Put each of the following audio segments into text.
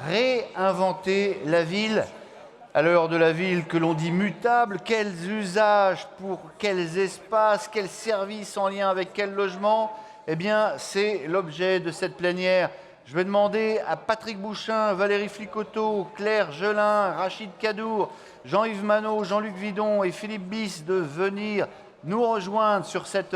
réinventer la ville. À l'heure de la ville que l'on dit mutable, quels usages pour quels espaces, quels services en lien avec quel logement? Eh bien, c'est l'objet de cette plénière. Je vais demander à Patrick Bouchain, Valérie Flicoteau, Claire Gelin, Rachid Kadour, Jean-Yves Manot, Jean-Luc Vidon et Philippe Bis de venir nous rejoindre sur cette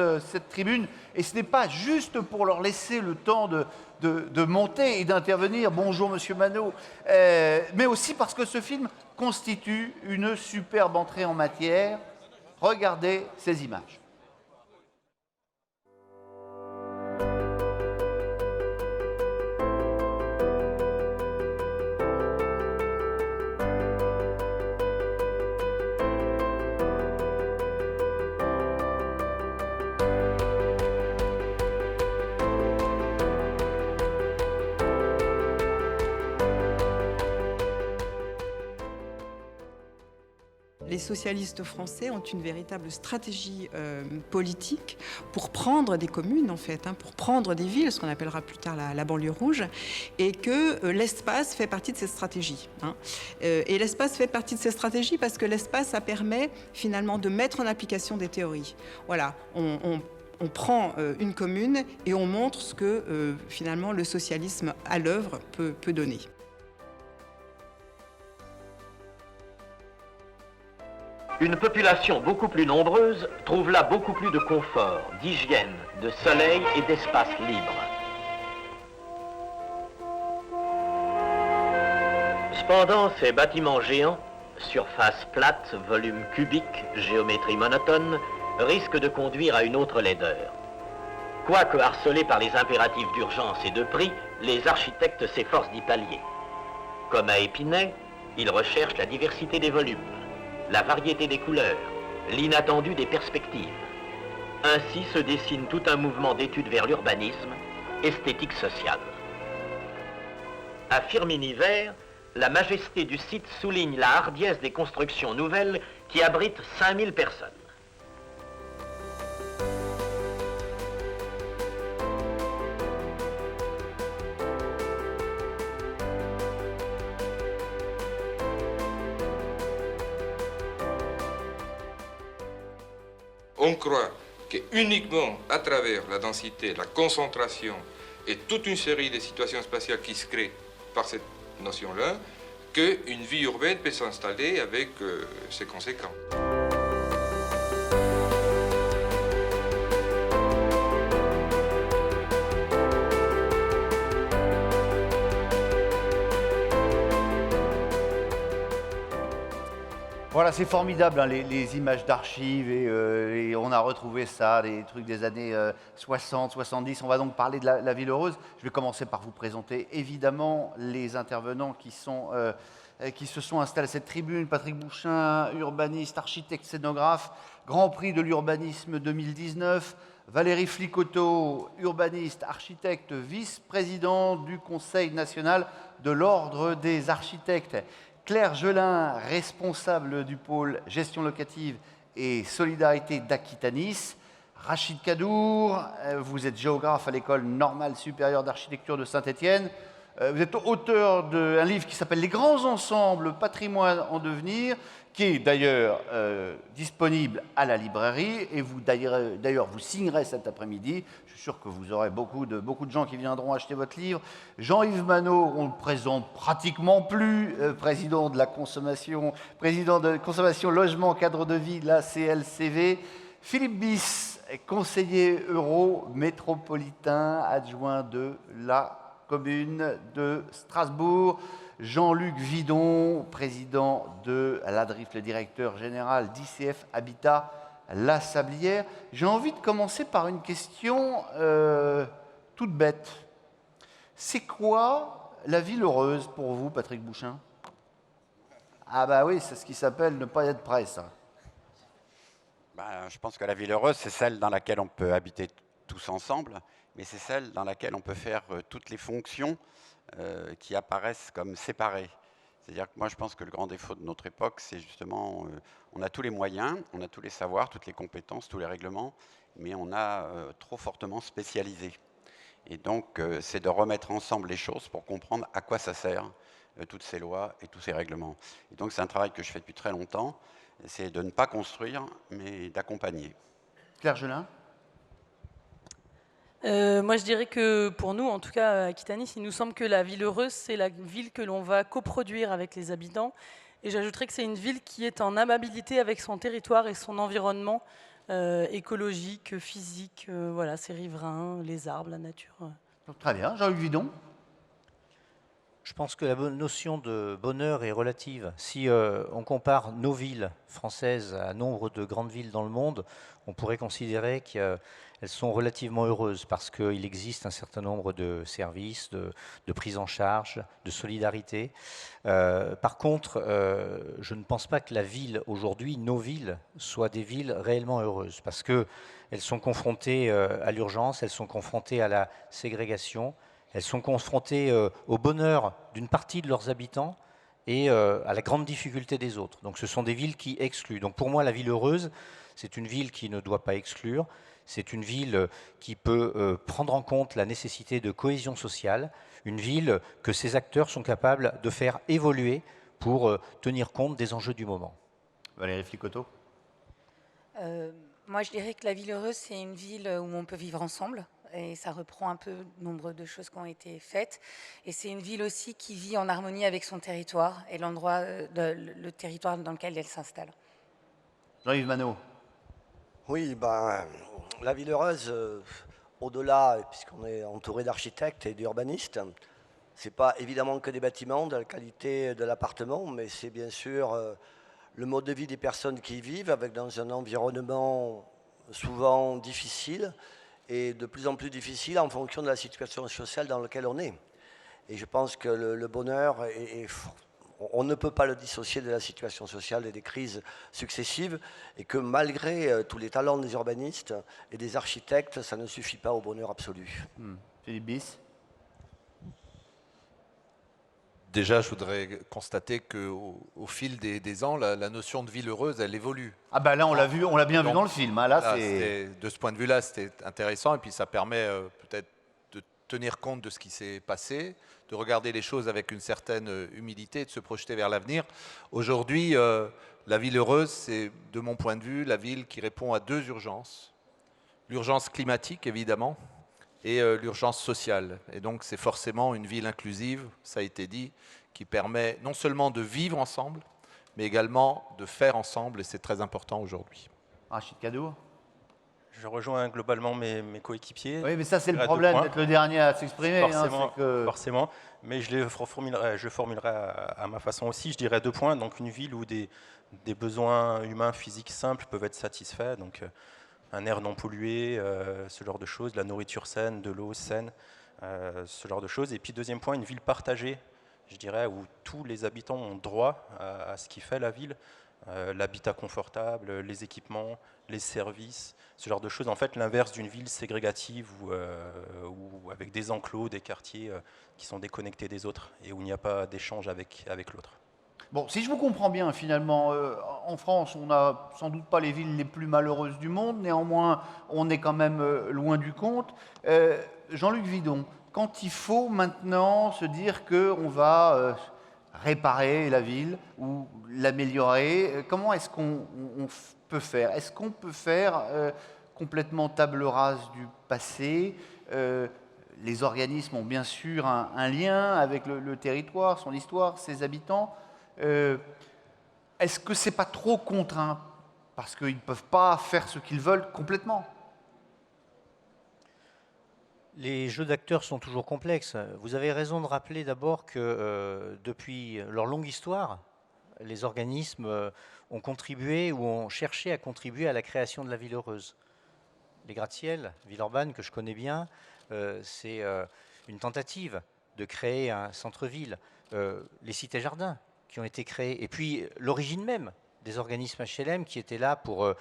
tribune. Et ce n'est pas juste pour leur laisser le temps de monter et d'intervenir. Bonjour, monsieur Manot. Mais aussi parce que ce film constitue une superbe entrée en matière. Regardez ces images. Les socialistes français ont une véritable stratégie politique pour prendre des communes, en fait, pour prendre des villes, ce qu'on appellera plus tard la banlieue rouge, et que l'espace fait partie de cette stratégie. Et l'espace fait partie de cette stratégie parce que l'espace, ça permet finalement de mettre en application des théories. Voilà, on prend une commune et on montre ce que finalement le socialisme à l'œuvre peut donner. Une population beaucoup plus nombreuse trouve là beaucoup plus de confort, d'hygiène, de soleil et d'espace libre. Cependant, ces bâtiments géants, surface plate, volume cubique, géométrie monotone, risquent de conduire à une autre laideur. Quoique harcelés par les impératifs d'urgence et de prix, les architectes s'efforcent d'y pallier. Comme à Épinay, ils recherchent la diversité des volumes, la variété des couleurs, l'inattendu des perspectives. Ainsi se dessine tout un mouvement d'études vers l'urbanisme, esthétique sociale. À Firminy-Vert, la majesté du site souligne la hardiesse des constructions nouvelles qui abritent 5000 personnes. On croit qu'uniquement à travers la densité, la concentration et toute une série de situations spatiales qui se créent par cette notion-là, qu'une vie urbaine peut s'installer avec ses conséquences. Voilà, c'est formidable, hein, les images d'archives, et on a retrouvé ça, des trucs des années 60, 70. On va donc parler de la ville heureuse. Je vais commencer par vous présenter évidemment les intervenants qui se sont installés à cette tribune. Patrick Bouchain, urbaniste, architecte, scénographe, Grand Prix de l'urbanisme 2019. Valérie Flicoteau, urbaniste, architecte, vice-président du Conseil national de l'Ordre des architectes. Claire Gelin, responsable du pôle gestion locative et solidarité d'Aquitanis. Rachid Kadour, vous êtes géographe à l'École normale supérieure d'architecture de Saint-Étienne. Vous êtes auteur d'un livre qui s'appelle « Les grands ensembles, patrimoine en devenir », qui est d'ailleurs disponible à la librairie, et vous d'ailleurs vous signerez cet après-midi. Je suis sûr que vous aurez beaucoup de gens qui viendront acheter votre livre. Jean-Yves Manot, on ne le présente pratiquement plus, président de consommation, logement, cadre de vie, la CLCV. Philippe Bis, conseiller euro métropolitain, adjoint de la commune de Strasbourg. Jean-Luc Vidon, président de l'ADRIF, le directeur général d'ICF Habitat La Sablière. J'ai envie de commencer par une question toute bête. C'est quoi la ville heureuse pour vous, Patrick Bouchain? Ah bah oui, c'est ce qui s'appelle ne pas être prêt, ça. Je pense que la ville heureuse, c'est celle dans laquelle on peut habiter tous ensemble, mais c'est celle dans laquelle on peut faire toutes les fonctions qui apparaissent comme séparées. C'est-à-dire que moi, je pense que le grand défaut de notre époque, c'est justement, on a tous les moyens, on a tous les savoirs, toutes les compétences, tous les règlements, mais on a trop fortement spécialisé. Et donc, c'est de remettre ensemble les choses pour comprendre à quoi ça sert, toutes ces lois et tous ces règlements. Et donc, c'est un travail que je fais depuis très longtemps, c'est de ne pas construire, mais d'accompagner. Claire Gelin? Moi, je dirais que pour nous, en tout cas à Aquitanis, il nous semble que la ville heureuse, c'est la ville que l'on va coproduire avec les habitants. Et j'ajouterais que c'est une ville qui est en amabilité avec son territoire et son environnement écologique, physique, voilà, ses riverains, les arbres, la nature. Très bien. Jean-Luc Vidon? Je pense que la notion de bonheur est relative. Si on compare nos villes françaises à nombre de grandes villes dans le monde, on pourrait considérer qu'elles sont relativement heureuses parce qu'il existe un certain nombre de services, de prise en charge, de solidarité. Par contre, je ne pense pas que la ville aujourd'hui, nos villes, soient des villes réellement heureuses parce qu'elles sont confrontées à l'urgence, elles sont confrontées à la ségrégation, elles sont confrontées au bonheur d'une partie de leurs habitants et à la grande difficulté des autres. Donc ce sont des villes qui excluent. Donc pour moi, la ville heureuse, c'est une ville qui ne doit pas exclure, c'est une ville qui peut prendre en compte la nécessité de cohésion sociale, une ville que ses acteurs sont capables de faire évoluer pour tenir compte des enjeux du moment. Valérie Flicoteau? Moi, je dirais que la ville heureuse, c'est une ville où on peut vivre ensemble. Et ça reprend un peu nombre de choses qui ont été faites. Et c'est une ville aussi qui vit en harmonie avec son territoire et le territoire dans lequel elle s'installe. Jean-Yves Manot? Oui, la ville heureuse, au-delà, puisqu'on est entouré d'architectes et d'urbanistes, c'est pas évidemment que des bâtiments, de la qualité de l'appartement, mais c'est bien sûr le mode de vie des personnes qui y vivent, dans un environnement souvent difficile, et de plus en plus difficile en fonction de la situation sociale dans laquelle on est. Et je pense que le bonheur, on ne peut pas le dissocier de la situation sociale et des crises successives, et que malgré tous les talents des urbanistes et des architectes, ça ne suffit pas au bonheur absolu. Philippe Bis? Déjà, je voudrais constater qu'au fil des ans, la notion de ville heureuse, elle évolue. Ah ben là, on l'a bien vu dans le film. Hein. Là, de ce point de vue-là, c'était intéressant. Et puis, ça permet peut-être de tenir compte de ce qui s'est passé, de regarder les choses avec une certaine humilité, de se projeter vers l'avenir. Aujourd'hui, la ville heureuse, c'est, de mon point de vue, la ville qui répond à deux urgences. L'urgence climatique, évidemment, et l'urgence sociale. Et donc, c'est forcément une ville inclusive, ça a été dit, qui permet non seulement de vivre ensemble, mais également de faire ensemble, et c'est très important aujourd'hui. Rachid Kaddour? Je rejoins globalement mes coéquipiers. Oui, mais ça, c'est le problème d'être le dernier à s'exprimer. Forcément, mais je formulerai à ma façon aussi. Je dirais 2 points. Donc, une ville où des besoins humains, physiques simples peuvent être satisfaits. Donc, un air non pollué, ce genre de choses, de la nourriture saine, de l'eau saine, ce genre de choses. Et puis, deuxième point, une ville partagée, je dirais, où tous les habitants ont droit à ce qui fait la ville. L'habitat confortable, les équipements, les services, ce genre de choses. En fait, l'inverse d'une ville ségrégative ou avec des enclos, des quartiers qui sont déconnectés des autres et où il n'y a pas d'échange avec l'autre. Bon, si je vous comprends bien, finalement, en France, on n'a sans doute pas les villes les plus malheureuses du monde, néanmoins, on est quand même loin du compte. Jean-Luc Vidon, quand il faut maintenant se dire qu'on va réparer la ville ou l'améliorer, comment est-ce qu'on peut faire? Est-ce qu'on peut faire complètement table rase du passé? Les organismes ont bien sûr un lien avec le territoire, son histoire, ses habitants. Est-ce que c'est pas trop contraint parce qu'ils ne peuvent pas faire ce qu'ils veulent complètement? Les jeux d'acteurs sont toujours complexes. Vous avez raison de rappeler d'abord que depuis leur longue histoire, les organismes ont contribué ou ont cherché à contribuer à la création de la ville heureuse. Les gratte-ciel, Villeurbanne, que je connais bien, c'est une tentative de créer un centre-ville. Les cités-jardins qui ont été créées. Et puis l'origine même des organismes HLM qui étaient là pour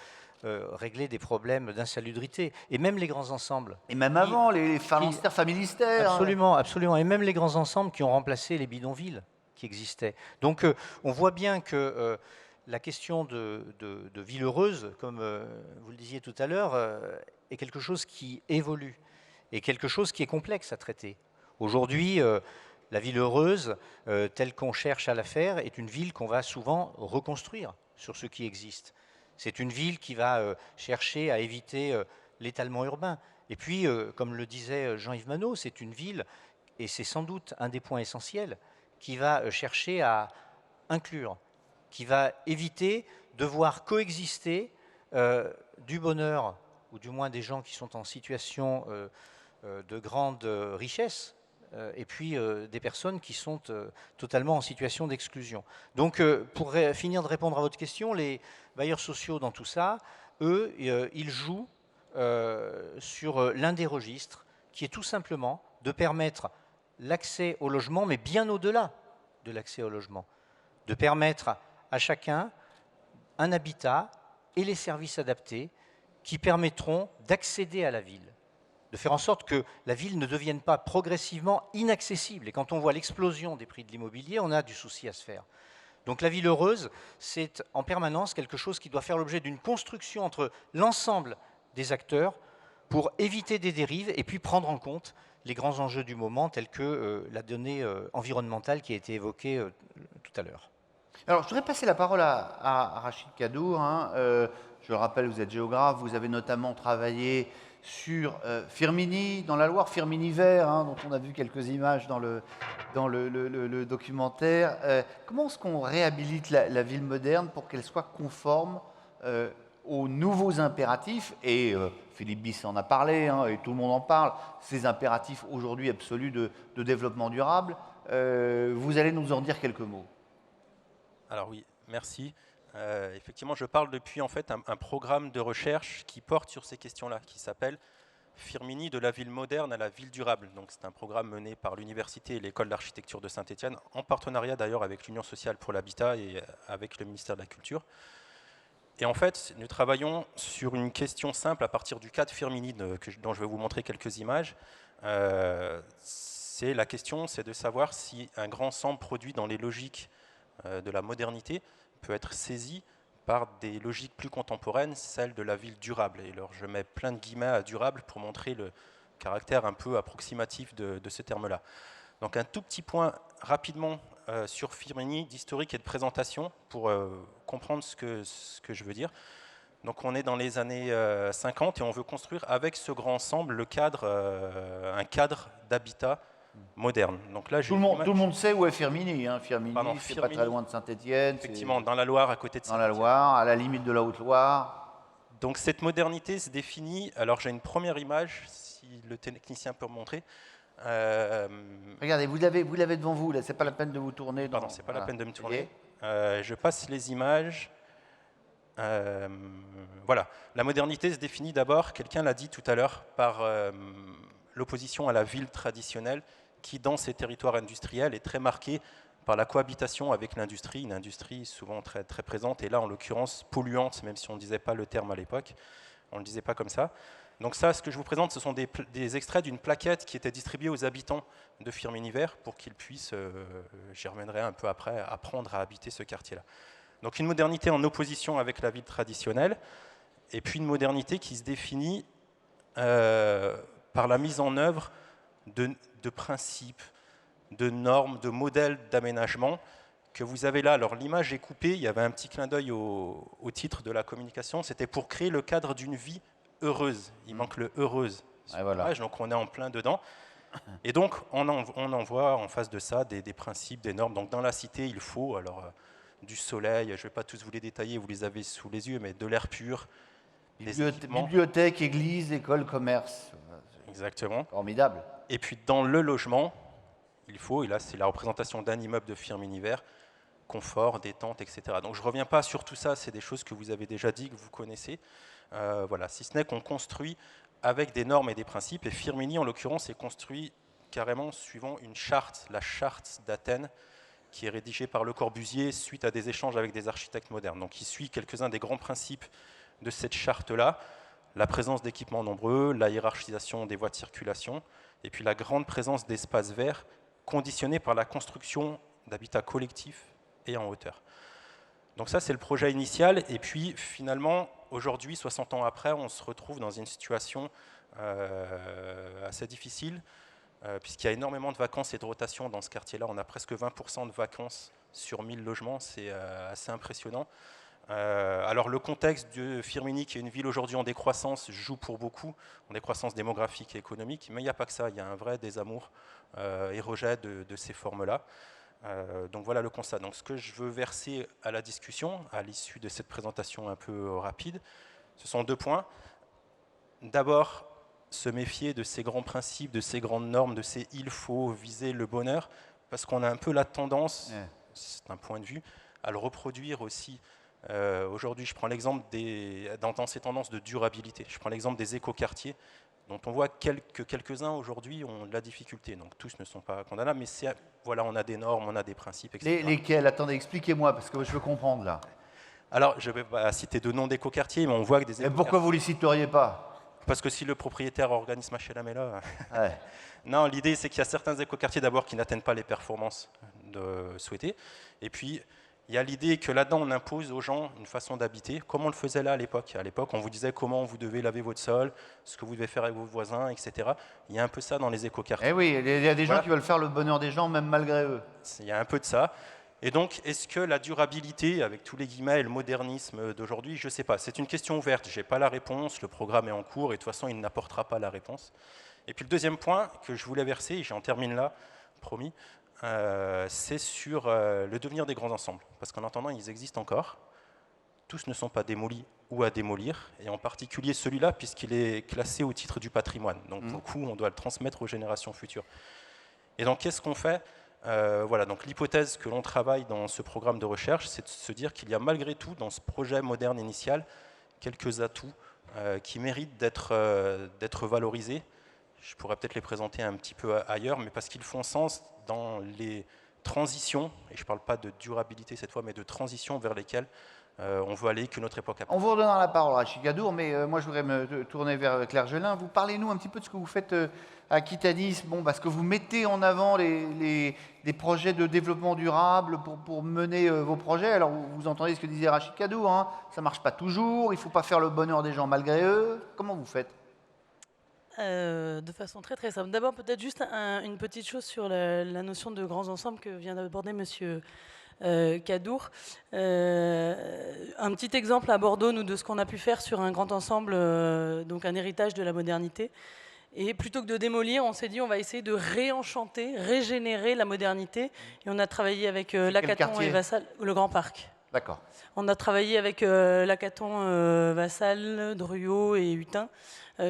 régler des problèmes d'insalubrité. Et même les grands ensembles. Et même avant, les phalanstères, familistères. Absolument, absolument. Et même les grands ensembles qui ont remplacé les bidonvilles qui existaient. Donc on voit bien que la question de ville heureuse, comme vous le disiez tout à l'heure, est quelque chose qui évolue. est quelque chose qui est complexe à traiter. Aujourd'hui, la ville heureuse, telle qu'on cherche à la faire, est une ville qu'on va souvent reconstruire sur ce qui existe. C'est une ville qui va chercher à éviter l'étalement urbain. Et puis, comme le disait Jean-Yves Manot, c'est une ville, et c'est sans doute un des points essentiels, qui va chercher à inclure, qui va éviter de voir coexister du bonheur, ou du moins des gens qui sont en situation de grande richesse, et puis des personnes qui sont totalement en situation d'exclusion. Donc, pour finir de répondre à votre question, les bailleurs sociaux dans tout ça, eux, ils jouent sur l'un des registres, qui est tout simplement de permettre l'accès au logement, mais bien au-delà de l'accès au logement, de permettre à chacun un habitat et les services adaptés qui permettront d'accéder à la ville, de faire en sorte que la ville ne devienne pas progressivement inaccessible. Et quand on voit l'explosion des prix de l'immobilier, on a du souci à se faire. Donc la ville heureuse, c'est en permanence quelque chose qui doit faire l'objet d'une construction entre l'ensemble des acteurs pour éviter des dérives et puis prendre en compte les grands enjeux du moment tels que la donnée environnementale qui a été évoquée tout à l'heure. Alors, je voudrais passer la parole à Rachid Kaddour. Je le rappelle, vous êtes géographe, vous avez notamment travaillé sur Firminy, dans la Loire, Firminy vert, dont on a vu quelques images dans le documentaire. Comment est-ce qu'on réhabilite la ville moderne pour qu'elle soit conforme aux nouveaux impératifs, et Philippe Biss en a parlé, et tout le monde en parle, ces impératifs aujourd'hui absolus de développement durable. Vous allez nous en dire quelques mots. Alors oui, merci. Effectivement, je parle depuis en fait un programme de recherche qui porte sur ces questions-là, qui s'appelle Firminy de la ville moderne à la ville durable. Donc c'est un programme mené par l'Université et l'École d'architecture de Saint-Étienne, en partenariat d'ailleurs avec l'Union sociale pour l'habitat et avec le ministère de la Culture. Et en fait, nous travaillons sur une question simple à partir du cas de Firminy, dont je vais vous montrer quelques images. La question, c'est de savoir si un grand ensemble produit dans les logiques de la modernité peut être saisi par des logiques plus contemporaines, celles de la ville durable. Et alors, je mets plein de guillemets à durable pour montrer le caractère un peu approximatif de ce terme-là. Donc un tout petit point rapidement sur Firminy d'historique et de présentation pour comprendre ce que je veux dire. Donc on est dans les années 50 et on veut construire avec ce grand ensemble un cadre d'habitat moderne. Donc là, tout le monde sait où est Firminy. Firminy, c'est pas très loin de Saint-Étienne. Effectivement, dans la Loire, à côté de Saint-Étienne. Dans la Loire, à la limite de la Haute-Loire. Donc cette modernité se définit. Alors j'ai une première image, si le technicien peut me montrer. Regardez, vous l'avez devant vous, c'est pas la peine de vous tourner. Pardon, c'est pas la peine de me tourner. Je passe les images. Voilà, la modernité se définit d'abord, quelqu'un l'a dit tout à l'heure, par l'opposition à la ville traditionnelle qui, dans ces territoires industriels, est très marquée par la cohabitation avec l'industrie, une industrie souvent très, très présente, et là, en l'occurrence, polluante, même si on ne disait pas le terme à l'époque, on ne le disait pas comme ça. Donc ça, ce que je vous présente, ce sont des extraits d'une plaquette qui était distribuée aux habitants de Firminy vert pour qu'ils puissent, j'y reviendrai un peu après, apprendre à habiter ce quartier-là. Donc une modernité en opposition avec la ville traditionnelle, et puis une modernité qui se définit par la mise en œuvre de principes, de normes, de modèles d'aménagement que vous avez là. Alors l'image est coupée, il y avait un petit clin d'œil au titre de la communication, c'était pour créer le cadre d'une vie heureuse. Il manque le heureuse. Voilà. Donc on est en plein dedans. Et donc on en voit en face de ça des principes, des normes. Donc dans la cité, il faut du soleil, je ne vais pas tous vous les détailler, vous les avez sous les yeux, mais de l'air pur. Bibliothèque, église, école, commerce. Exactement. Formidable. Et puis dans le logement, il faut, et là c'est la représentation d'un immeuble de Firminy vert, confort, détente, etc. Donc je ne reviens pas sur tout ça, c'est des choses que vous avez déjà dit, que vous connaissez. Voilà, si ce n'est qu'on construit avec des normes et des principes, et Firminy en l'occurrence est construit carrément suivant une charte, la charte d'Athènes, qui est rédigée par Le Corbusier suite à des échanges avec des architectes modernes. Donc il suit quelques-uns des grands principes de cette charte-là, la présence d'équipements nombreux, la hiérarchisation des voies de circulation, et puis la grande présence d'espaces verts conditionnés par la construction d'habitats collectifs et en hauteur. Donc ça, c'est le projet initial, et puis finalement, aujourd'hui, 60 ans après, on se retrouve dans une situation assez difficile, puisqu'il y a énormément de vacances et de rotation dans ce quartier-là. On a presque 20% de vacances sur 1000 logements, c'est assez impressionnant. Alors le contexte de Firminy, qui est une ville aujourd'hui en décroissance, joue pour beaucoup, en décroissance démographique et économique, mais il n'y a pas que ça, il y a un vrai désamour et rejet de ces formes-là. Donc voilà le constat. Donc ce que je veux verser à la discussion, à l'issue de cette présentation un peu rapide, ce sont 2 points. D'abord, se méfier de ces grands principes, de ces grandes normes, de ces « il faut viser le bonheur », parce qu'on a un peu la tendance, c'est un point de vue, à le reproduire aussi. Aujourd'hui, je prends l'exemple dans ces tendances de durabilité. Je prends l'exemple des écoquartiers, dont on voit quelques-uns aujourd'hui ont de la difficulté. Donc tous ne sont pas condamnables, mais voilà, on a des normes, on a des principes, etc. Lesquels? Attendez, expliquez-moi, parce que je veux comprendre là. Alors, je ne vais pas citer de noms d'écoquartiers, mais on voit que des écoquartiers... Et pourquoi vous ne les citeriez pas? Parce que si le propriétaire organise HLM. Ouais. Non, l'idée, c'est qu'il y a certains écoquartiers d'abord qui n'atteignent pas les performances souhaitées. Et puis, il y a l'idée que là-dedans, on impose aux gens une façon d'habiter, comme on le faisait là à l'époque. À l'époque, on vous disait comment vous devez laver votre sol, ce que vous devez faire avec vos voisins, etc. Il y a un peu ça dans les écoquartiers. Eh oui, il y a des gens qui veulent faire le bonheur des gens, même malgré eux. Il y a un peu de ça. Et donc, est-ce que la durabilité, avec tous les guillemets, et le modernisme d'aujourd'hui, je ne sais pas. C'est une question ouverte, je n'ai pas la réponse, le programme est en cours, et de toute façon, il n'apportera pas la réponse. Et puis le deuxième point que je voulais verser, et j'en termine là, promis, c'est sur le devenir des grands ensembles. Parce qu'en entendant, ils existent encore. Tous ne sont pas démolis ou à démolir, et en particulier celui-là, puisqu'il est classé au titre du patrimoine. Donc, pour le coup, on doit le transmettre aux générations futures. Et donc, qu'est-ce qu'on fait ? Voilà, donc l'hypothèse que l'on travaille dans ce programme de recherche, c'est de se dire qu'il y a malgré tout, dans ce projet moderne initial, quelques atouts qui méritent d'être valorisés. Je pourrais peut-être les présenter un petit peu ailleurs, mais parce qu'ils font sens dans les transitions, et je ne parle pas de durabilité cette fois, mais de transitions vers lesquelles on veut aller, que notre époque a. On vous redonnera la parole, Rachid Gadour, mais moi je voudrais me tourner vers Claire Gelin. Vous parlez-nous un petit peu de ce que vous faites à Aquitanis, parce que vous mettez en avant des projets de développement durable pour mener vos projets. Alors vous entendez ce que disait Rachid Gadour, hein, ça ne marche pas toujours, il ne faut pas faire le bonheur des gens malgré eux. Comment vous faites ? De façon très très simple. D'abord peut-être juste une petite chose sur la notion de grands ensembles que vient d'aborder Monsieur Cadour. Un petit exemple à Bordeaux, nous, de ce qu'on a pu faire sur un grand ensemble, donc un héritage de la modernité. Et plutôt que de démolir, on s'est dit on va essayer de réenchanter, régénérer la modernité. Et on a travaillé avec Lacaton et Vassal, le Grand Parc. D'accord. On a travaillé avec Lacaton, Vassal, Druot et Hutin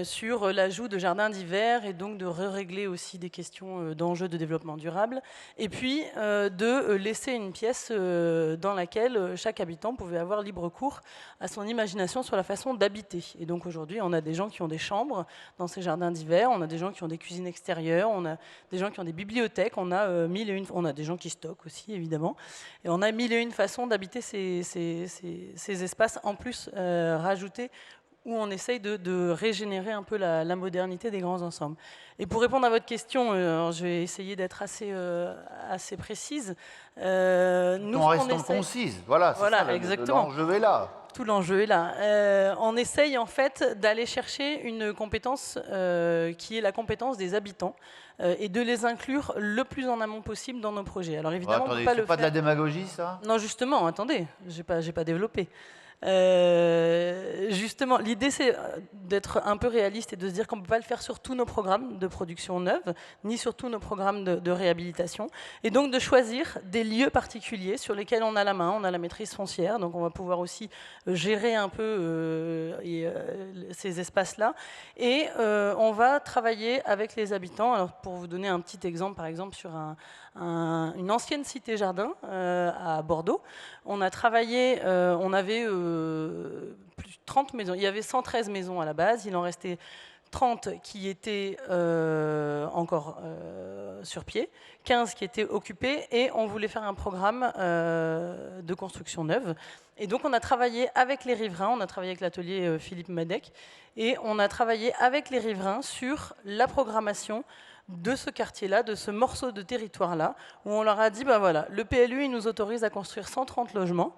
sur l'ajout de jardins d'hiver et donc de régler aussi des questions d'enjeux de développement durable. Et puis de laisser une pièce dans laquelle chaque habitant pouvait avoir libre cours à son imagination sur la façon d'habiter. Et donc aujourd'hui, on a des gens qui ont des chambres dans ces jardins d'hiver, on a des gens qui ont des cuisines extérieures, on a des gens qui ont des bibliothèques, on a on a des gens qui stockent aussi, évidemment. Et on a 1001 façons d'habiter ces espaces en plus rajoutés où on essaye de régénérer un peu la modernité des grands ensembles. Et pour répondre à votre question, je vais essayer d'être assez précise. En restant concise, voilà, voilà, ça, exactement. L'enjeu est là. Tout l'enjeu est là. On essaye en fait d'aller chercher une compétence qui est la compétence des habitants et de les inclure le plus en amont possible dans nos projets. Alors évidemment, attendez, on peut pas c'est le pas faire. De la démagogie, ça? Non, justement, attendez, j'ai pas développé. Justement, l'idée c'est d'être un peu réaliste et de se dire qu'on ne peut pas le faire sur tous nos programmes de production neuve, ni sur tous nos programmes de réhabilitation, et donc de choisir des lieux particuliers sur lesquels on a la main, on a la maîtrise foncière, donc on va pouvoir aussi gérer un peu ces espaces-là, et on va travailler avec les habitants. Alors pour vous donner un petit exemple, par exemple sur une ancienne cité-jardin à Bordeaux, on a travaillé, on avait plus de 30 maisons. Il y avait 113 maisons à la base, il en restait 30 qui étaient encore sur pied, 15 qui étaient occupés, et on voulait faire un programme de construction neuve. Et donc on a travaillé avec les riverains, on a travaillé avec l'atelier Philippe Madec, et on a travaillé avec les riverains sur la programmation de ce quartier-là, de ce morceau de territoire-là, où on leur a dit, ben voilà, le PLU il nous autorise à construire 130 logements.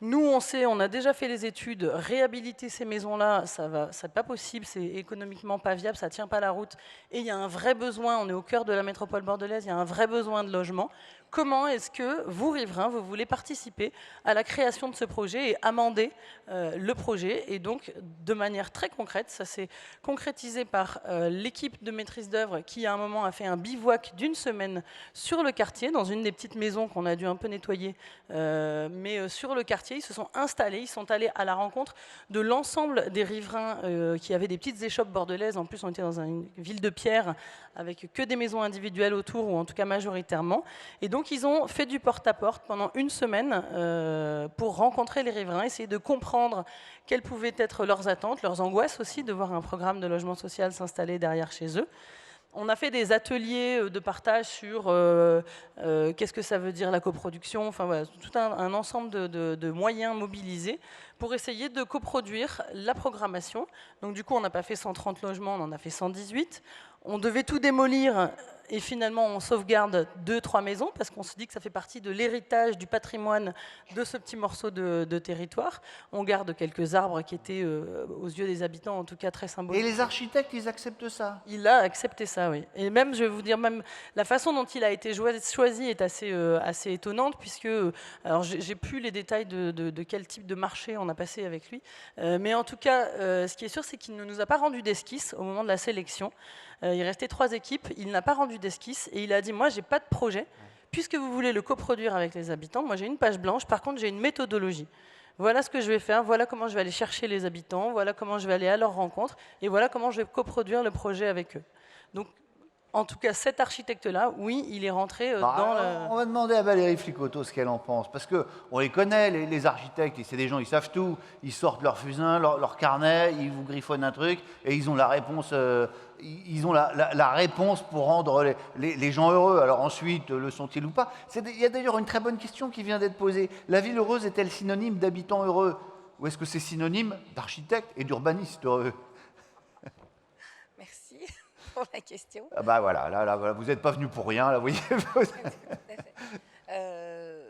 Nous, on sait, on a déjà fait les études, réhabiliter ces maisons-là, c'est pas possible, c'est économiquement pas viable, ça tient pas la route. Et il y a un vrai besoin, on est au cœur de la métropole bordelaise, il y a un vrai besoin de logement. Comment est-ce que vous, riverains, vous voulez participer à la création de ce projet et amender le projet? Et donc, de manière très concrète, ça s'est concrétisé par l'équipe de maîtrise d'œuvre qui, à un moment, a fait un bivouac d'une semaine sur le quartier, dans une des petites maisons qu'on a dû un peu nettoyer, mais sur le quartier, ils se sont installés, ils sont allés à la rencontre de l'ensemble des riverains qui avaient des petites échoppes bordelaises. En plus, on était dans une ville de pierre avec que des maisons individuelles autour, ou en tout cas majoritairement. Et donc, ils ont fait du porte-à-porte pendant une semaine pour rencontrer les riverains, essayer de comprendre quelles pouvaient être leurs attentes, leurs angoisses aussi, de voir un programme de logement social s'installer derrière chez eux. On a fait des ateliers de partage sur qu'est-ce que ça veut dire la coproduction, enfin voilà, tout un ensemble de moyens mobilisés pour essayer de coproduire la programmation. Donc du coup, on n'a pas fait 130 logements, on en a fait 118. On devait tout démolir et finalement on sauvegarde 2-3 maisons parce qu'on se dit que ça fait partie de l'héritage du patrimoine de ce petit morceau de territoire. On garde quelques arbres qui étaient aux yeux des habitants en tout cas très symboliques. Et les architectes, ils acceptent ça? Il a accepté ça, oui. Et même, je vais vous dire, même la façon dont il a été choisi est assez étonnante puisque, alors j'ai plus les détails de quel type de marché on a passé avec lui, mais en tout cas, ce qui est sûr, c'est qu'il ne nous a pas rendu d'esquisse au moment de la sélection. Il restait 3 équipes, il n'a pas rendu d'esquisse et il a dit, moi, j'ai pas de projet, puisque vous voulez le coproduire avec les habitants, moi j'ai une page blanche, par contre j'ai une méthodologie. Voilà ce que je vais faire, voilà comment je vais aller chercher les habitants, voilà comment je vais aller à leur rencontre, et voilà comment je vais coproduire le projet avec eux. Donc, en tout cas, cet architecte-là, oui, il est rentré dans le... On va demander à Valérie Flicoteau ce qu'elle en pense, parce qu'on les connaît, les architectes, c'est des gens, ils savent tout, ils sortent leur fusain, leur carnet, ils vous griffonnent un truc, et ils ont la réponse, la réponse pour rendre les gens heureux. Alors ensuite, le sont-ils ou pas? Il y a d'ailleurs une très bonne question qui vient d'être posée. La ville heureuse est-elle synonyme d'habitants heureux? Ou est-ce que c'est synonyme d'architectes et d'urbanistes heureux? Merci pour la question. Ah bah voilà, là, vous n'êtes pas venu pour rien, là, vous voyez.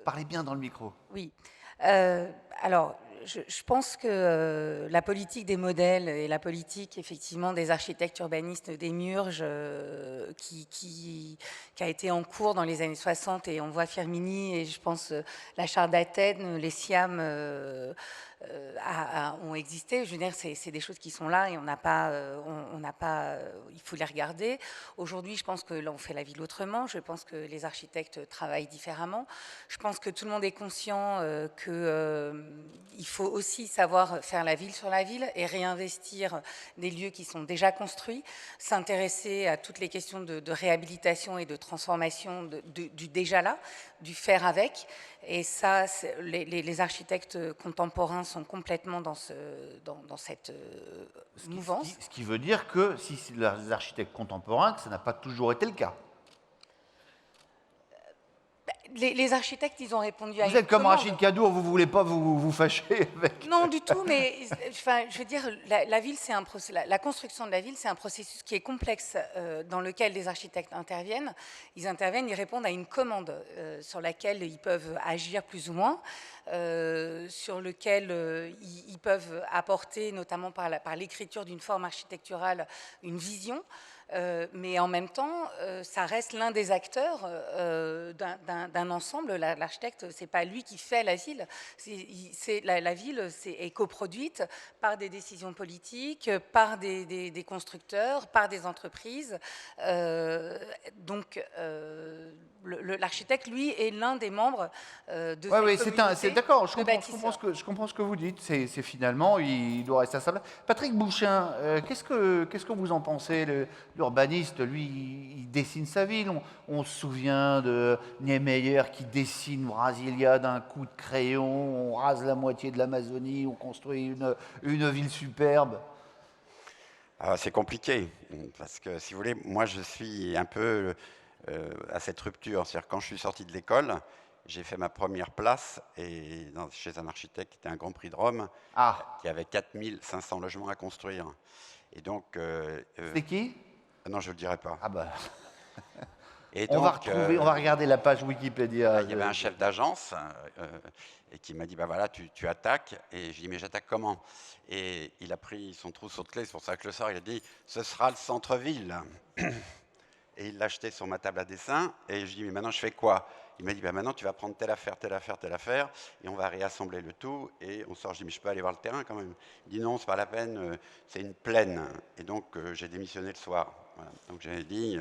Parlez bien dans le micro. Oui. Alors, je pense que la politique des modèles et la politique, effectivement, des architectes urbanistes des Murges, qui a été en cours dans les années 60, et on voit Firmini, et je pense la Charte d'Athènes, les SIAM ont existé. Je veux dire, c'est des choses qui sont là et on n'a pas, il faut les regarder. Aujourd'hui, je pense que là, on fait la ville autrement. Je pense que les architectes travaillent différemment. Je pense que tout le monde est conscient qu'il faut aussi savoir faire la ville sur la ville et réinvestir des lieux qui sont déjà construits, s'intéresser à toutes les questions de réhabilitation et de transformation du déjà là, du faire avec. Et ça, les architectes contemporains sont complètement dans cette mouvance. Ce qui veut dire que si c'est les architectes contemporains, que ça n'a pas toujours été le cas. Les architectes, ils ont répondu à une Vous êtes comme commande. Rachid Kadour, vous ne voulez pas vous fâcher avec... Non, du tout, mais enfin, je veux dire, la ville, c'est la construction de la ville, c'est un processus qui est complexe dans lequel les architectes interviennent. Ils interviennent, ils répondent à une commande sur laquelle ils peuvent agir plus ou moins, sur lequel ils peuvent apporter, notamment par l'écriture d'une forme architecturale, une vision. Mais en même temps, ça reste l'un des acteurs d'un ensemble. L'architecte, c'est pas lui qui fait la ville. La ville est coproduite par des décisions politiques, par des constructeurs, par des entreprises. Donc, l'architecte, lui, est l'un des membres de cette communauté. D'accord, je comprends ce que vous dites. C'est finalement, il doit rester à sa place. Patrick Bouchain, qu'est-ce que vous en pensez? L'urbaniste, lui, il dessine sa ville. On se souvient de Niemeyer qui dessine Brasilia d'un coup de crayon. On rase la moitié de l'Amazonie, on construit une ville superbe. C'est compliqué, parce que, si vous voulez, moi, je suis un peu à cette rupture. C'est-à-dire, quand je suis sorti de l'école, j'ai fait ma première place chez un architecte qui était un Grand Prix de Rome, qui avait 4500 logements à construire. Et donc... c'est qui? Non, je ne le dirai pas. Ah bah. Et On va donc, retrouver, on va regarder la page Wikipédia. il y avait un chef d'agence et qui m'a dit, bah voilà, tu attaques. Et je dis, mais j'attaque comment? Et il a pris son trousseau de clés, c'est pour ça que le sort, il a dit, ce sera le centre-ville. Et il l'a acheté sur ma table à dessin. Et je dis, mais maintenant, je fais quoi? Il m'a dit, bah maintenant, tu vas prendre telle affaire, telle affaire, telle affaire, et on va réassembler le tout. Et on sort, je dis, mais je peux aller voir le terrain quand même. Il dit, non, c'est pas la peine, c'est une plaine. Et donc, j'ai démissionné le soir. Voilà. Donc, j'ai dit,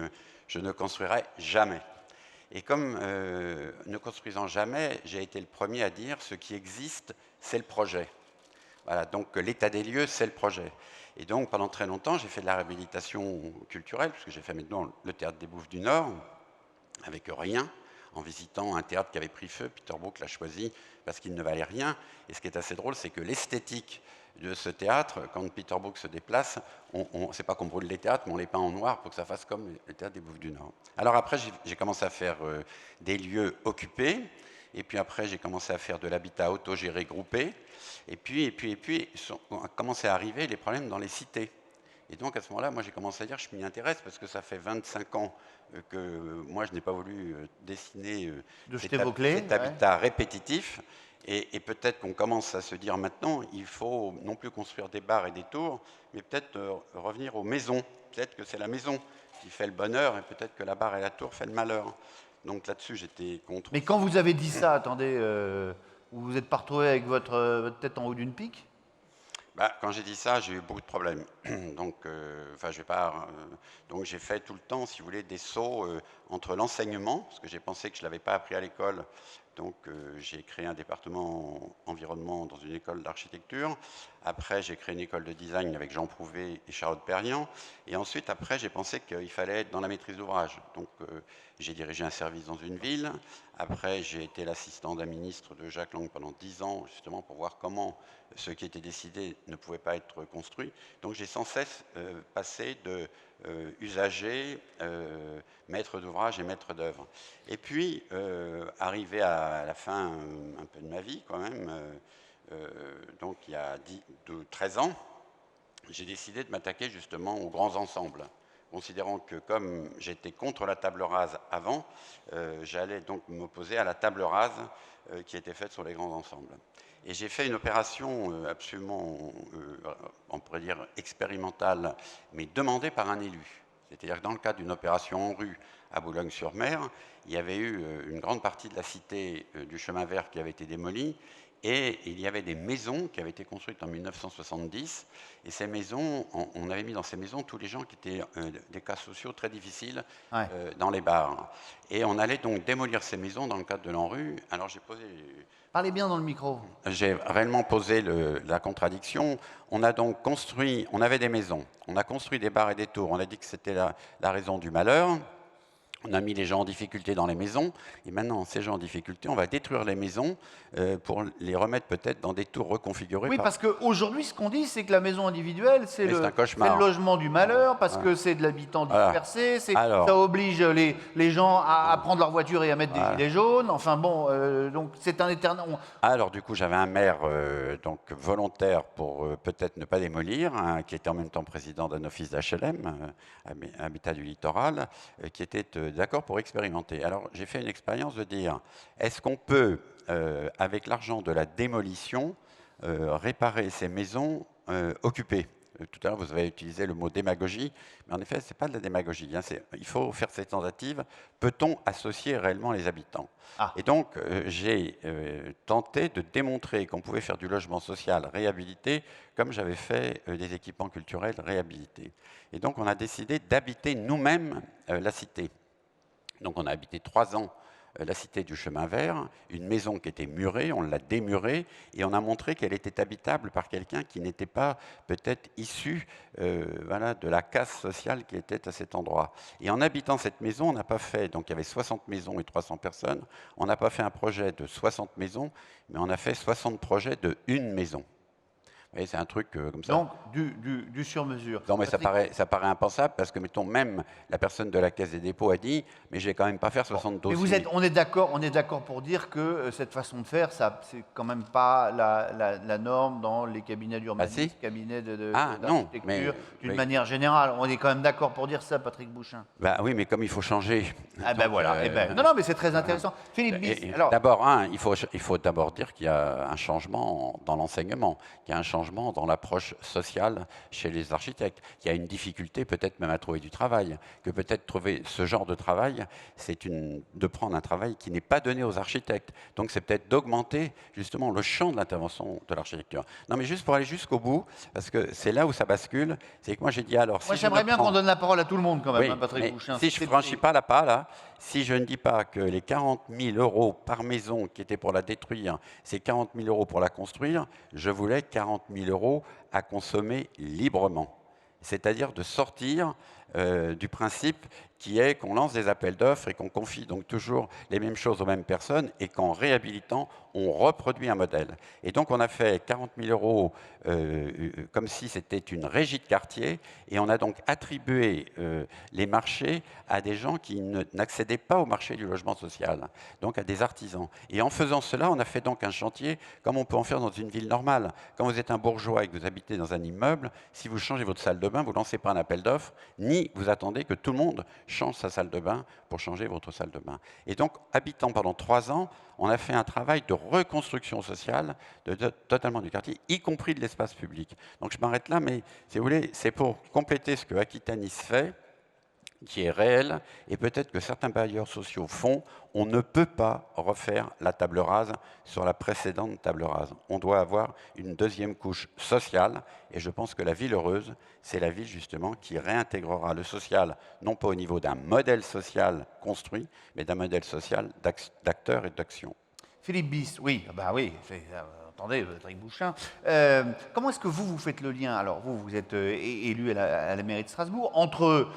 je ne construirai jamais. Et comme ne construisant jamais, j'ai été le premier à dire, ce qui existe, c'est le projet. Voilà, donc l'état des lieux, c'est le projet. Et donc, pendant très longtemps, j'ai fait de la réhabilitation culturelle, puisque j'ai fait maintenant le Théâtre des Bouffes du Nord, avec rien, en visitant un théâtre qui avait pris feu. Peter Brook l'a choisi parce qu'il ne valait rien. Et ce qui est assez drôle, c'est que l'esthétique de ce théâtre, quand Peter Brook se déplace, c'est pas qu'on brûle les théâtres, mais on les peint en noir pour que ça fasse comme le Théâtre des Bouffes du Nord. Alors après, j'ai commencé à faire des lieux occupés. Et puis après, j'ai commencé à faire de l'habitat autogéré groupé. Et puis, ont commencé à arriver les problèmes dans les cités. Et donc, à ce moment-là, moi, j'ai commencé à dire, je m'y intéresse, parce que ça fait 25 ans que moi, je n'ai pas voulu dessiner cet habitat répétitif. Et peut-être qu'on commence à se dire maintenant, il faut non plus construire des bars et des tours, mais peut-être revenir aux maisons. Peut-être que c'est la maison qui fait le bonheur, et peut-être que la barre et la tour fait le malheur. Donc là-dessus, j'étais contre. Mais quand vous avez dit ça, attendez, vous vous êtes pas retrouvé avec votre tête en haut d'une pique? Bah, quand j'ai dit ça, j'ai eu beaucoup de problèmes. Donc, je vais pas. Donc, j'ai fait tout le temps, si vous voulez, des sauts entre l'enseignement, parce que j'ai pensé que je l'avais pas appris à l'école. Donc, j'ai créé un département environnement dans une école d'architecture. Après, j'ai créé une école de design avec Jean Prouvé et Charlotte Perriand. Et ensuite, après, j'ai pensé qu'il fallait être dans la maîtrise d'ouvrage. Donc, j'ai dirigé un service dans une ville. Après, j'ai été l'assistant d'un ministre de Jacques Lang pendant 10 ans, justement, pour voir comment ce qui était décidé ne pouvait pas être construit. Donc, j'ai sans cesse passé de usager, maître d'ouvrage et maître d'œuvre. Et puis, arrivé à la fin un peu de ma vie, quand même, donc il y a 13 ans, j'ai décidé de m'attaquer justement aux grands ensembles, considérant que comme j'étais contre la table rase avant, j'allais donc m'opposer à la table rase qui était faite sur les grands ensembles. Et j'ai fait une opération absolument, on pourrait dire, expérimentale, mais demandée par un élu. C'est-à-dire que dans le cadre d'une opération en rue à Boulogne-sur-Mer, il y avait eu une grande partie de la cité du chemin vert qui avait été démolie, et il y avait des maisons qui avaient été construites en 1970, et ces maisons, on avait mis dans ces maisons tous les gens qui étaient des cas sociaux très difficiles dans les bars. Et on allait donc démolir ces maisons dans le cadre de l'ANRU. Alors j'ai posé... Parlez bien dans le micro. J'ai réellement posé la contradiction. On a donc construit, on avait des maisons, on a construit des bars et des tours, on a dit que c'était la raison du malheur. On a mis les gens en difficulté dans les maisons, et maintenant, ces gens en difficulté, on va détruire les maisons pour les remettre peut-être dans des tours reconfigurés. Oui, parce qu'aujourd'hui, ce qu'on dit, c'est que la maison individuelle, c'est le logement du malheur, parce que c'est de l'habitant dispersé, ça oblige les gens à prendre leur voiture et à mettre des gilets jaunes. Enfin bon, donc c'est un éternel... Alors du coup, j'avais un maire donc volontaire pour peut-être ne pas démolir, qui était en même temps président d'un office d'HLM, Habitat du Littoral, qui était... d'accord pour expérimenter. Alors, j'ai fait une expérience de dire, est-ce qu'on peut, avec l'argent de la démolition, réparer ces maisons occupées? Tout à l'heure, vous avez utilisé le mot démagogie, mais en effet, ce n'est pas de la démagogie. Hein, il faut faire cette tentative. Peut-on associer réellement les habitants? Et donc, j'ai tenté de démontrer qu'on pouvait faire du logement social réhabilité, comme j'avais fait des équipements culturels réhabilités. Et donc, on a décidé d'habiter nous-mêmes la cité. Donc on a habité 3 ans la cité du chemin vert, une maison qui était murée, on l'a démurée et on a montré qu'elle était habitable par quelqu'un qui n'était pas peut-être issu de la casse sociale qui était à cet endroit. Et en habitant cette maison, on n'a pas fait, donc il y avait 60 maisons et 300 personnes, on n'a pas fait un projet de 60 maisons, mais on a fait 60 projets de une maison. Et c'est un truc comme ça. Donc, du sur-mesure. Non, mais ça paraît impensable parce que, mettons, même la personne de la Caisse des dépôts a dit « mais je vais quand même pas faire 60 dossiers ». Mais on est d'accord pour dire que cette façon de faire, c'est quand même pas la norme dans les cabinets d'urbanisme, cabinets d'architecture, d'une manière générale. On est quand même d'accord pour dire ça, Patrick Bouchain. Ben oui, mais comme il faut changer. Ah ben voilà. Non, mais c'est très intéressant. Philippe Bis, alors... D'abord, il faut d'abord dire qu'il y a un changement dans l'enseignement, qu'il y a un changement dans l'approche sociale chez les architectes, qu'il y a une difficulté peut-être même à trouver du travail, que peut-être trouver ce genre de travail, c'est de prendre un travail qui n'est pas donné aux architectes. Donc c'est peut-être d'augmenter justement le champ de l'intervention de l'architecture. Non, mais juste pour aller jusqu'au bout, parce que c'est là où ça bascule, c'est que moi j'ai dit alors... Moi j'aimerais bien qu'on donne la parole à tout le monde quand même, Patrick Bouchain. Si je ne franchis pas la pas là, si je ne dis pas que les 40 000 € par maison qui étaient pour la détruire, c'est 40 000 € pour la construire, je voulais 40 000 € à consommer librement. C'est-à-dire de sortir du principe qui est qu'on lance des appels d'offres et qu'on confie donc toujours les mêmes choses aux mêmes personnes et qu'en réhabilitant, on reproduit un modèle. Et donc on a fait 40 000 € comme si c'était une régie de quartier et on a donc attribué les marchés à des gens qui n'accédaient pas au marché du logement social, donc à des artisans. Et en faisant cela, on a fait donc un chantier comme on peut en faire dans une ville normale. Quand vous êtes un bourgeois et que vous habitez dans un immeuble, si vous changez votre salle de bain, vous ne lancez pas un appel d'offres, ni vous attendez que tout le monde change sa salle de bain pour changer votre salle de bain. Et donc, habitant pendant 3 ans, on a fait un travail de reconstruction sociale totalement du quartier, y compris de l'espace public. Donc je m'arrête là, mais si vous voulez, c'est pour compléter ce que Aquitanis fait, qui est réel, et peut-être que certains bailleurs sociaux font. On ne peut pas refaire la table rase sur la précédente table rase. On doit avoir une deuxième couche sociale, et je pense que la ville heureuse, c'est la ville justement qui réintégrera le social, non pas au niveau d'un modèle social construit, mais d'un modèle social d'acteurs et d'action. Philippe Bis, oui, attendez, Patrick Bouchain. Comment est-ce que vous faites le lien? Alors, vous êtes élu à la mairie de Strasbourg, entre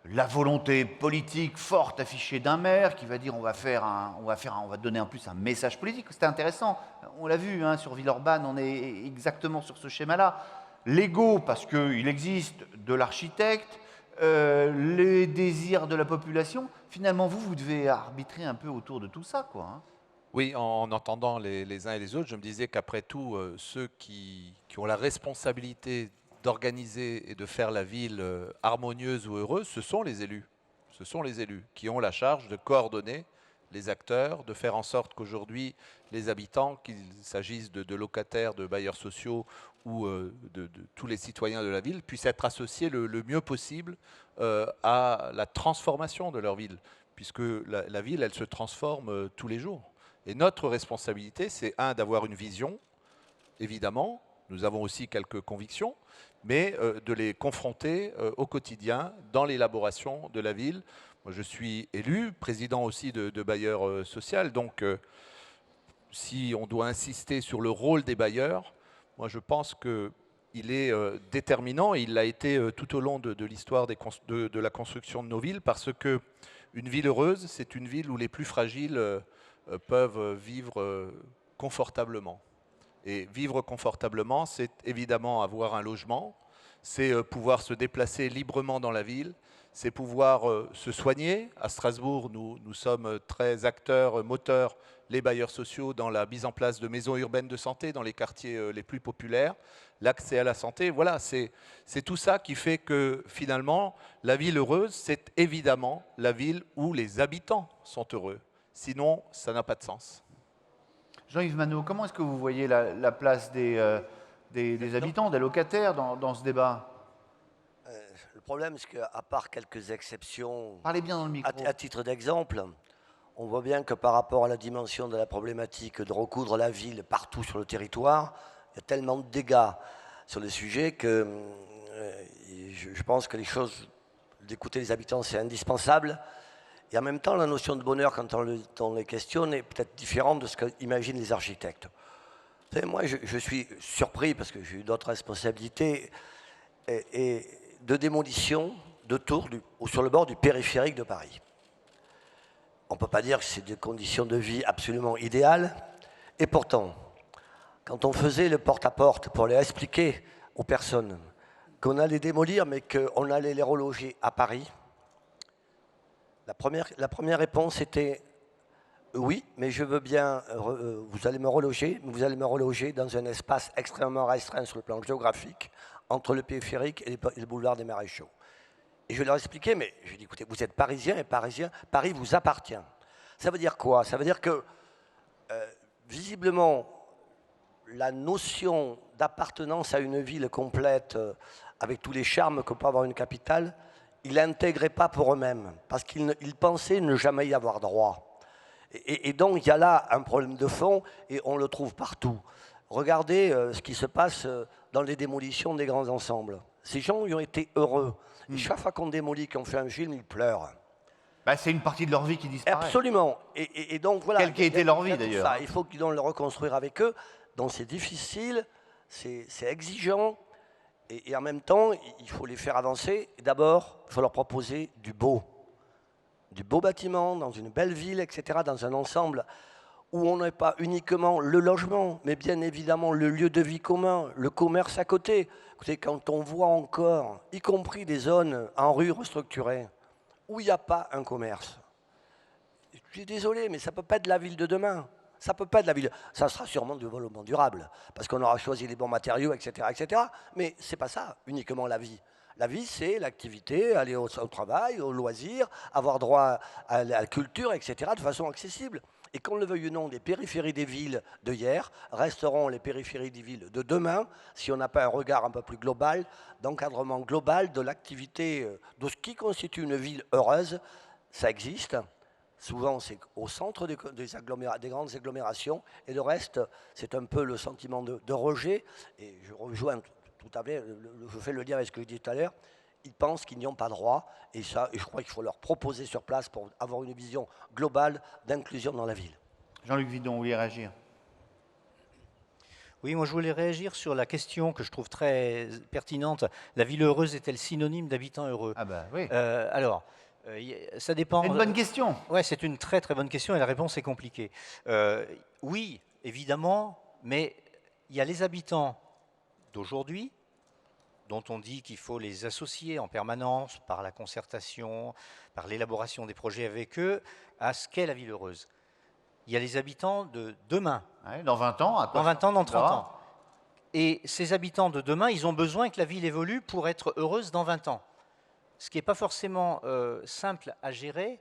la volonté politique forte affichée d'un maire qui va dire on va donner en plus un message politique. C'était intéressant, on l'a vu sur Villeurbanne, on est exactement sur ce schéma-là. L'ego, parce qu'il existe, de l'architecte, les désirs de la population. Finalement, vous devez arbitrer un peu autour de tout ça, quoi. Oui, en entendant les uns et les autres, je me disais qu'après tout, ceux qui ont la responsabilité d'organiser et de faire la ville harmonieuse ou heureuse, ce sont les élus. Ce sont les élus qui ont la charge de coordonner les acteurs, de faire en sorte qu'aujourd'hui, les habitants, qu'il s'agisse de locataires, de bailleurs sociaux ou de tous les citoyens de la ville, puissent être associés le mieux possible à la transformation de leur ville, puisque la ville, elle se transforme tous les jours. Et notre responsabilité, c'est d'avoir une vision, évidemment, nous avons aussi quelques convictions, mais de les confronter au quotidien dans l'élaboration de la ville. Moi, je suis élu, président aussi de bailleurs social, donc si on doit insister sur le rôle des bailleurs, moi je pense qu'il est déterminant, et il l'a été tout au long de l'histoire de la construction de nos villes, parce que une ville heureuse, c'est une ville où les plus fragiles peuvent vivre confortablement. Et vivre confortablement, c'est évidemment avoir un logement, c'est pouvoir se déplacer librement dans la ville, c'est pouvoir se soigner. À Strasbourg, nous sommes très acteurs, moteurs, les bailleurs sociaux, dans la mise en place de maisons urbaines de santé dans les quartiers les plus populaires, l'accès à la santé. Voilà, c'est tout ça qui fait que finalement, la ville heureuse, c'est évidemment la ville où les habitants sont heureux. Sinon, ça n'a pas de sens. Jean-Yves Manot, comment est-ce que vous voyez la place des habitants, des locataires dans ce débat? Le problème, c'est qu'à part quelques exceptions, parlez bien dans le micro. À titre d'exemple, on voit bien que par rapport à la dimension de la problématique de recoudre la ville partout sur le territoire, il y a tellement de dégâts sur le sujet que je pense que d'écouter les habitants, c'est indispensable. Et en même temps, la notion de bonheur, quand on les questionne, est peut-être différente de ce qu'imaginent les architectes. Vous savez, moi, je suis surpris, parce que j'ai eu d'autres responsabilités, et de démolition de tours sur le bord du périphérique de Paris. On ne peut pas dire que c'est des conditions de vie absolument idéales, et pourtant, quand on faisait le porte-à-porte pour les expliquer aux personnes qu'on allait démolir, mais qu'on allait les reloger à Paris, la première réponse était « Oui, mais je veux bien, vous allez me reloger, mais vous allez me reloger dans un espace extrêmement restreint sur le plan géographique, entre le périphérique et le boulevard des Maréchaux. » Et je leur expliquais, mais je dis, écoutez, vous êtes parisien et parisien, Paris vous appartient. Ça veut dire quoi? Ça veut dire que, visiblement, la notion d'appartenance à une ville complète, avec tous les charmes que peut avoir une capitale, ils ne l'intégraient pas pour eux-mêmes, parce qu'ils pensaient ne jamais y avoir droit. Et donc, il y a là un problème de fond, et on le trouve partout. Regardez ce qui se passe dans les démolitions des grands ensembles. Ces gens y ont été heureux. Et chaque fois qu'on démolit, qu'on fait un film, ils pleurent. Bah, c'est une partie de leur vie qui disparaît. Absolument. Et donc, voilà. Quelle qu'ait été leur vie, d'ailleurs. Il faut qu'ils doivent le reconstruire avec eux. Donc, c'est difficile, c'est exigeant. Et en même temps, il faut les faire avancer. D'abord, il faut leur proposer du beau bâtiment, dans une belle ville, etc., dans un ensemble où on n'est pas uniquement le logement, mais bien évidemment le lieu de vie commun, le commerce à côté. Écoutez, quand on voit encore, y compris des zones en rue restructurées, où il n'y a pas un commerce, je suis désolé, mais ça ne peut pas être la ville de demain. Ça peut pas être la ville. Ça sera sûrement du développement durable, parce qu'on aura choisi les bons matériaux, etc., etc. Mais c'est pas ça uniquement la vie. La vie, c'est l'activité, aller au travail, au loisir, avoir droit à la culture, etc., de façon accessible. Et qu'on le veuille ou non, les périphéries des villes de hier resteront les périphéries des villes de demain, si on n'a pas un regard un peu plus global, d'encadrement global de l'activité, de ce qui constitue une ville heureuse. Ça existe. Souvent, c'est au centre des grandes agglomérations, et le reste, c'est un peu le sentiment de rejet. Et je rejoins tout à fait, je fais le lien avec ce que je disais tout à l'heure. Ils pensent qu'ils n'y ont pas droit, et ça, je crois qu'il faut leur proposer sur place pour avoir une vision globale d'inclusion dans la ville. Jean-Luc Vidon, vous voulez réagir? Oui, moi je voulais réagir sur la question que je trouve très pertinente. La ville heureuse est-elle synonyme d'habitants heureux? Ah bah oui. Ça dépend. C'est une bonne question. Ouais, c'est une très très bonne question et la réponse est compliquée. Oui, évidemment, mais il y a les habitants d'aujourd'hui, dont on dit qu'il faut les associer en permanence par la concertation, par l'élaboration des projets avec eux, à ce qu'est la ville heureuse. Il y a les habitants de demain. Ouais, dans 20 ans, dans 20 ans, dans 30 ans. Et ces habitants de demain, ils ont besoin que la ville évolue pour être heureuse dans 20 ans. Ce qui n'est pas forcément simple à gérer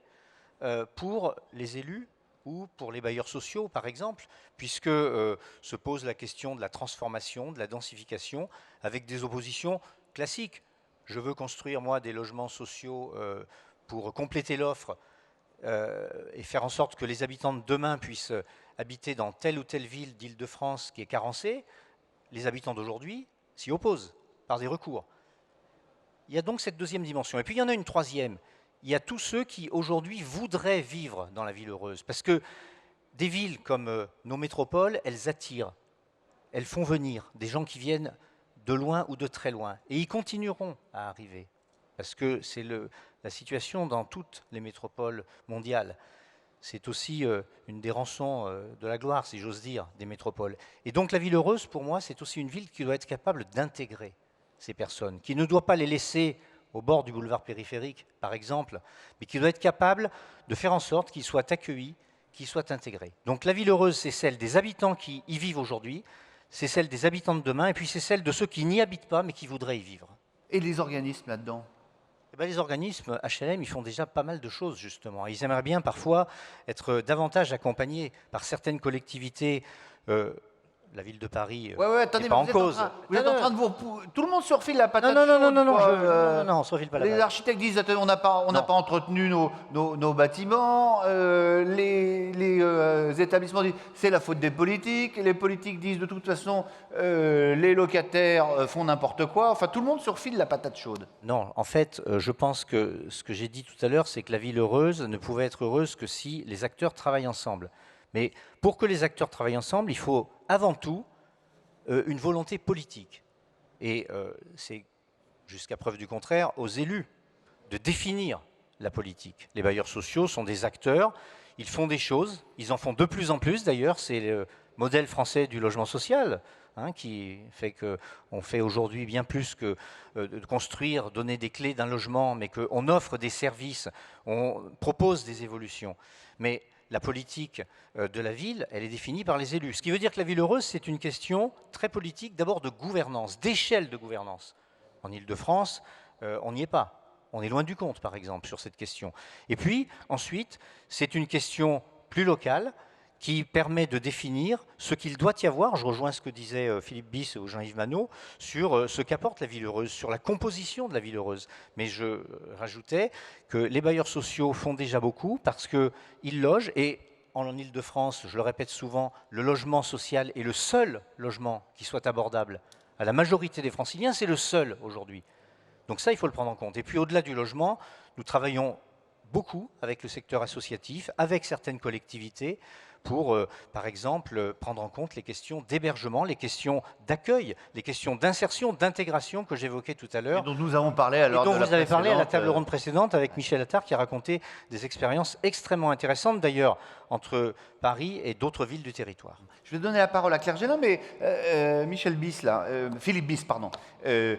pour les élus ou pour les bailleurs sociaux, par exemple, puisque se pose la question de la transformation, de la densification, avec des oppositions classiques. Je veux construire, moi, des logements sociaux pour compléter l'offre et faire en sorte que les habitants de demain puissent habiter dans telle ou telle ville d'Île-de-France qui est carencée. Les habitants d'aujourd'hui s'y opposent par des recours. Il y a donc cette deuxième dimension. Et puis il y en a une troisième. Il y a tous ceux qui aujourd'hui voudraient vivre dans la ville heureuse. Parce que des villes comme nos métropoles, elles attirent, elles font venir des gens qui viennent de loin ou de très loin. Et ils continueront à arriver. Parce que c'est la situation dans toutes les métropoles mondiales. C'est aussi une des rançons de la gloire, si j'ose dire, des métropoles. Et donc la ville heureuse, pour moi, c'est aussi une ville qui doit être capable d'intégrer ces personnes, qui ne doit pas les laisser au bord du boulevard périphérique, par exemple, mais qui doit être capable de faire en sorte qu'ils soient accueillis, qu'ils soient intégrés. Donc la ville heureuse, c'est celle des habitants qui y vivent aujourd'hui, c'est celle des habitants de demain, et puis c'est celle de ceux qui n'y habitent pas, mais qui voudraient y vivre. Et les organismes là-dedans? Eh bien, les organismes HLM, ils font déjà pas mal de choses, justement. Ils aimeraient bien, parfois, être davantage accompagnés par certaines collectivités. La ville de Paris attendez, n'est pas en cause. Vous êtes en train de vous... Tout le monde surfile la patate non, chaude. Non, on ne surfile pas la patate. Les architectes disent on n'a pas entretenu nos bâtiments. Les établissements disent c'est la faute des politiques. Les politiques disent de toute façon les locataires font n'importe quoi. Enfin, tout le monde surfile la patate chaude. Non, en fait, je pense que ce que j'ai dit tout à l'heure, c'est que la ville heureuse ne pouvait être heureuse que si les acteurs travaillent ensemble. Mais pour que les acteurs travaillent ensemble, il faut avant tout une volonté politique. Et c'est, jusqu'à preuve du contraire, aux élus de définir la politique. Les bailleurs sociaux sont des acteurs, ils font des choses, ils en font de plus en plus d'ailleurs, c'est le modèle français du logement social, qui fait qu'on fait aujourd'hui bien plus que de construire, donner des clés d'un logement, mais qu'on offre des services, on propose des évolutions. Mais la politique de la ville, elle est définie par les élus. Ce qui veut dire que la ville heureuse, c'est une question très politique, d'abord de gouvernance, d'échelle de gouvernance. En Île-de-France, on n'y est pas. On est loin du compte, par exemple, sur cette question. Et puis, ensuite, c'est une question plus locale qui permet de définir ce qu'il doit y avoir, je rejoins ce que disaient Philippe Bis ou Jean-Yves Manot, sur ce qu'apporte la ville heureuse, sur la composition de la ville heureuse. Mais je rajoutais que les bailleurs sociaux font déjà beaucoup parce qu'ils logent, et en Île-de-France, je le répète souvent, le logement social est le seul logement qui soit abordable à la majorité des Franciliens, c'est le seul aujourd'hui. Donc ça, il faut le prendre en compte. Et puis au-delà du logement, nous travaillons beaucoup avec le secteur associatif, avec certaines collectivités, pour, par exemple, prendre en compte les questions d'hébergement, les questions d'accueil, les questions d'insertion, d'intégration que j'évoquais tout à l'heure. Et dont nous avons parlé à l'heure de la dont vous avez parlé à la table précédente, ronde précédente avec Michel Attard, qui a raconté des expériences extrêmement intéressantes, d'ailleurs, entre Paris et d'autres villes du territoire. Je vais donner la parole à Claire Gélin, mais Michel Bis, là, Philippe Bis, pardon. Je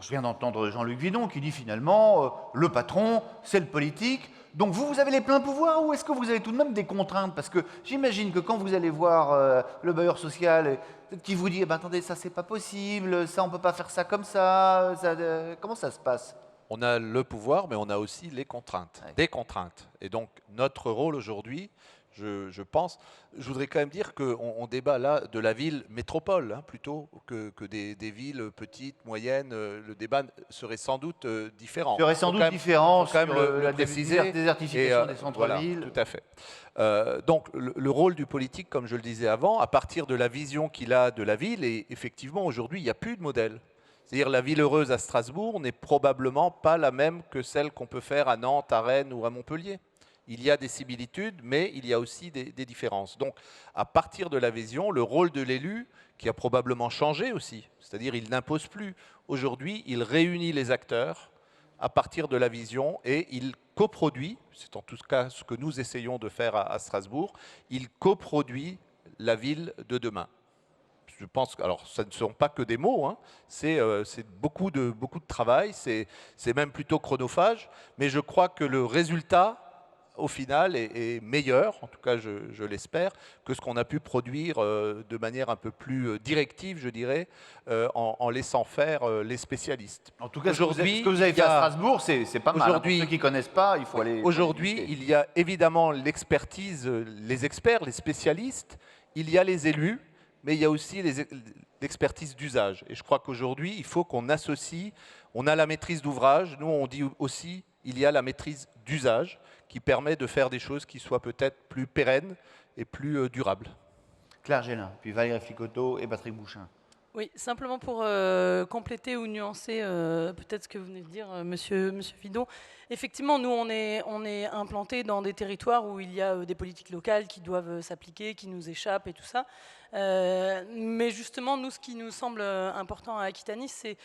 viens d'entendre Jean-Luc Vidon qui dit finalement, le patron, c'est le politique. Donc vous avez les pleins pouvoirs ou est-ce que vous avez tout de même des contraintes? Parce que j'imagine que quand vous allez voir le bailleur social qui vous dit eh ben, attendez, ça c'est pas possible, ça on peut pas faire ça comme ça, comment ça se passe? On a le pouvoir, mais on a aussi les contraintes, des contraintes. Et donc notre rôle aujourd'hui, je pense, je voudrais quand même dire qu'on débat là de la ville métropole, plutôt que des villes petites, moyennes. Le débat serait sans doute différent. Il y aurait sans doute différent sur la préciser. désertification des centres-villes. Voilà, tout à fait. Donc le rôle du politique, comme je le disais avant, à partir de la vision qu'il a de la ville, et effectivement aujourd'hui il n'y a plus de modèle. C'est-à-dire la ville heureuse à Strasbourg n'est probablement pas la même que celle qu'on peut faire à Nantes, à Rennes ou à Montpellier. Il y a des similitudes, mais il y a aussi des différences. Donc, à partir de la vision, le rôle de l'élu, qui a probablement changé aussi, c'est-à-dire il n'impose plus. Aujourd'hui, il réunit les acteurs à partir de la vision et il coproduit, c'est en tout cas ce que nous essayons de faire à Strasbourg, il coproduit la ville de demain. Je pense que, alors, ça ne sont pas que des mots, c'est beaucoup de travail, c'est même plutôt chronophage, mais je crois que le résultat, au final, est meilleur, en tout cas je l'espère, que ce qu'on a pu produire de manière un peu plus directive, je dirais, en laissant faire les spécialistes. En tout cas, ce que vous avez fait à Strasbourg, c'est pas mal. Pour ceux qui ne connaissent pas, il faut aller... Aujourd'hui, il y a évidemment l'expertise, les experts, les spécialistes, il y a les élus, mais il y a aussi l'expertise d'usage. Et je crois qu'aujourd'hui, il faut qu'on associe, on a la maîtrise d'ouvrage, nous on dit aussi, il y a la maîtrise d'usage, qui permet de faire des choses qui soient peut-être plus pérennes et plus durables. Claire Gélin, puis Valérie Flicoteau et Patrick Bouchin. Oui, simplement pour compléter ou nuancer peut-être ce que vous venez de dire, monsieur Vidon. Effectivement, nous, on est implantés dans des territoires où il y a des politiques locales qui doivent s'appliquer, qui nous échappent et tout ça. Mais justement, nous, ce qui nous semble important à Aquitanis, c'est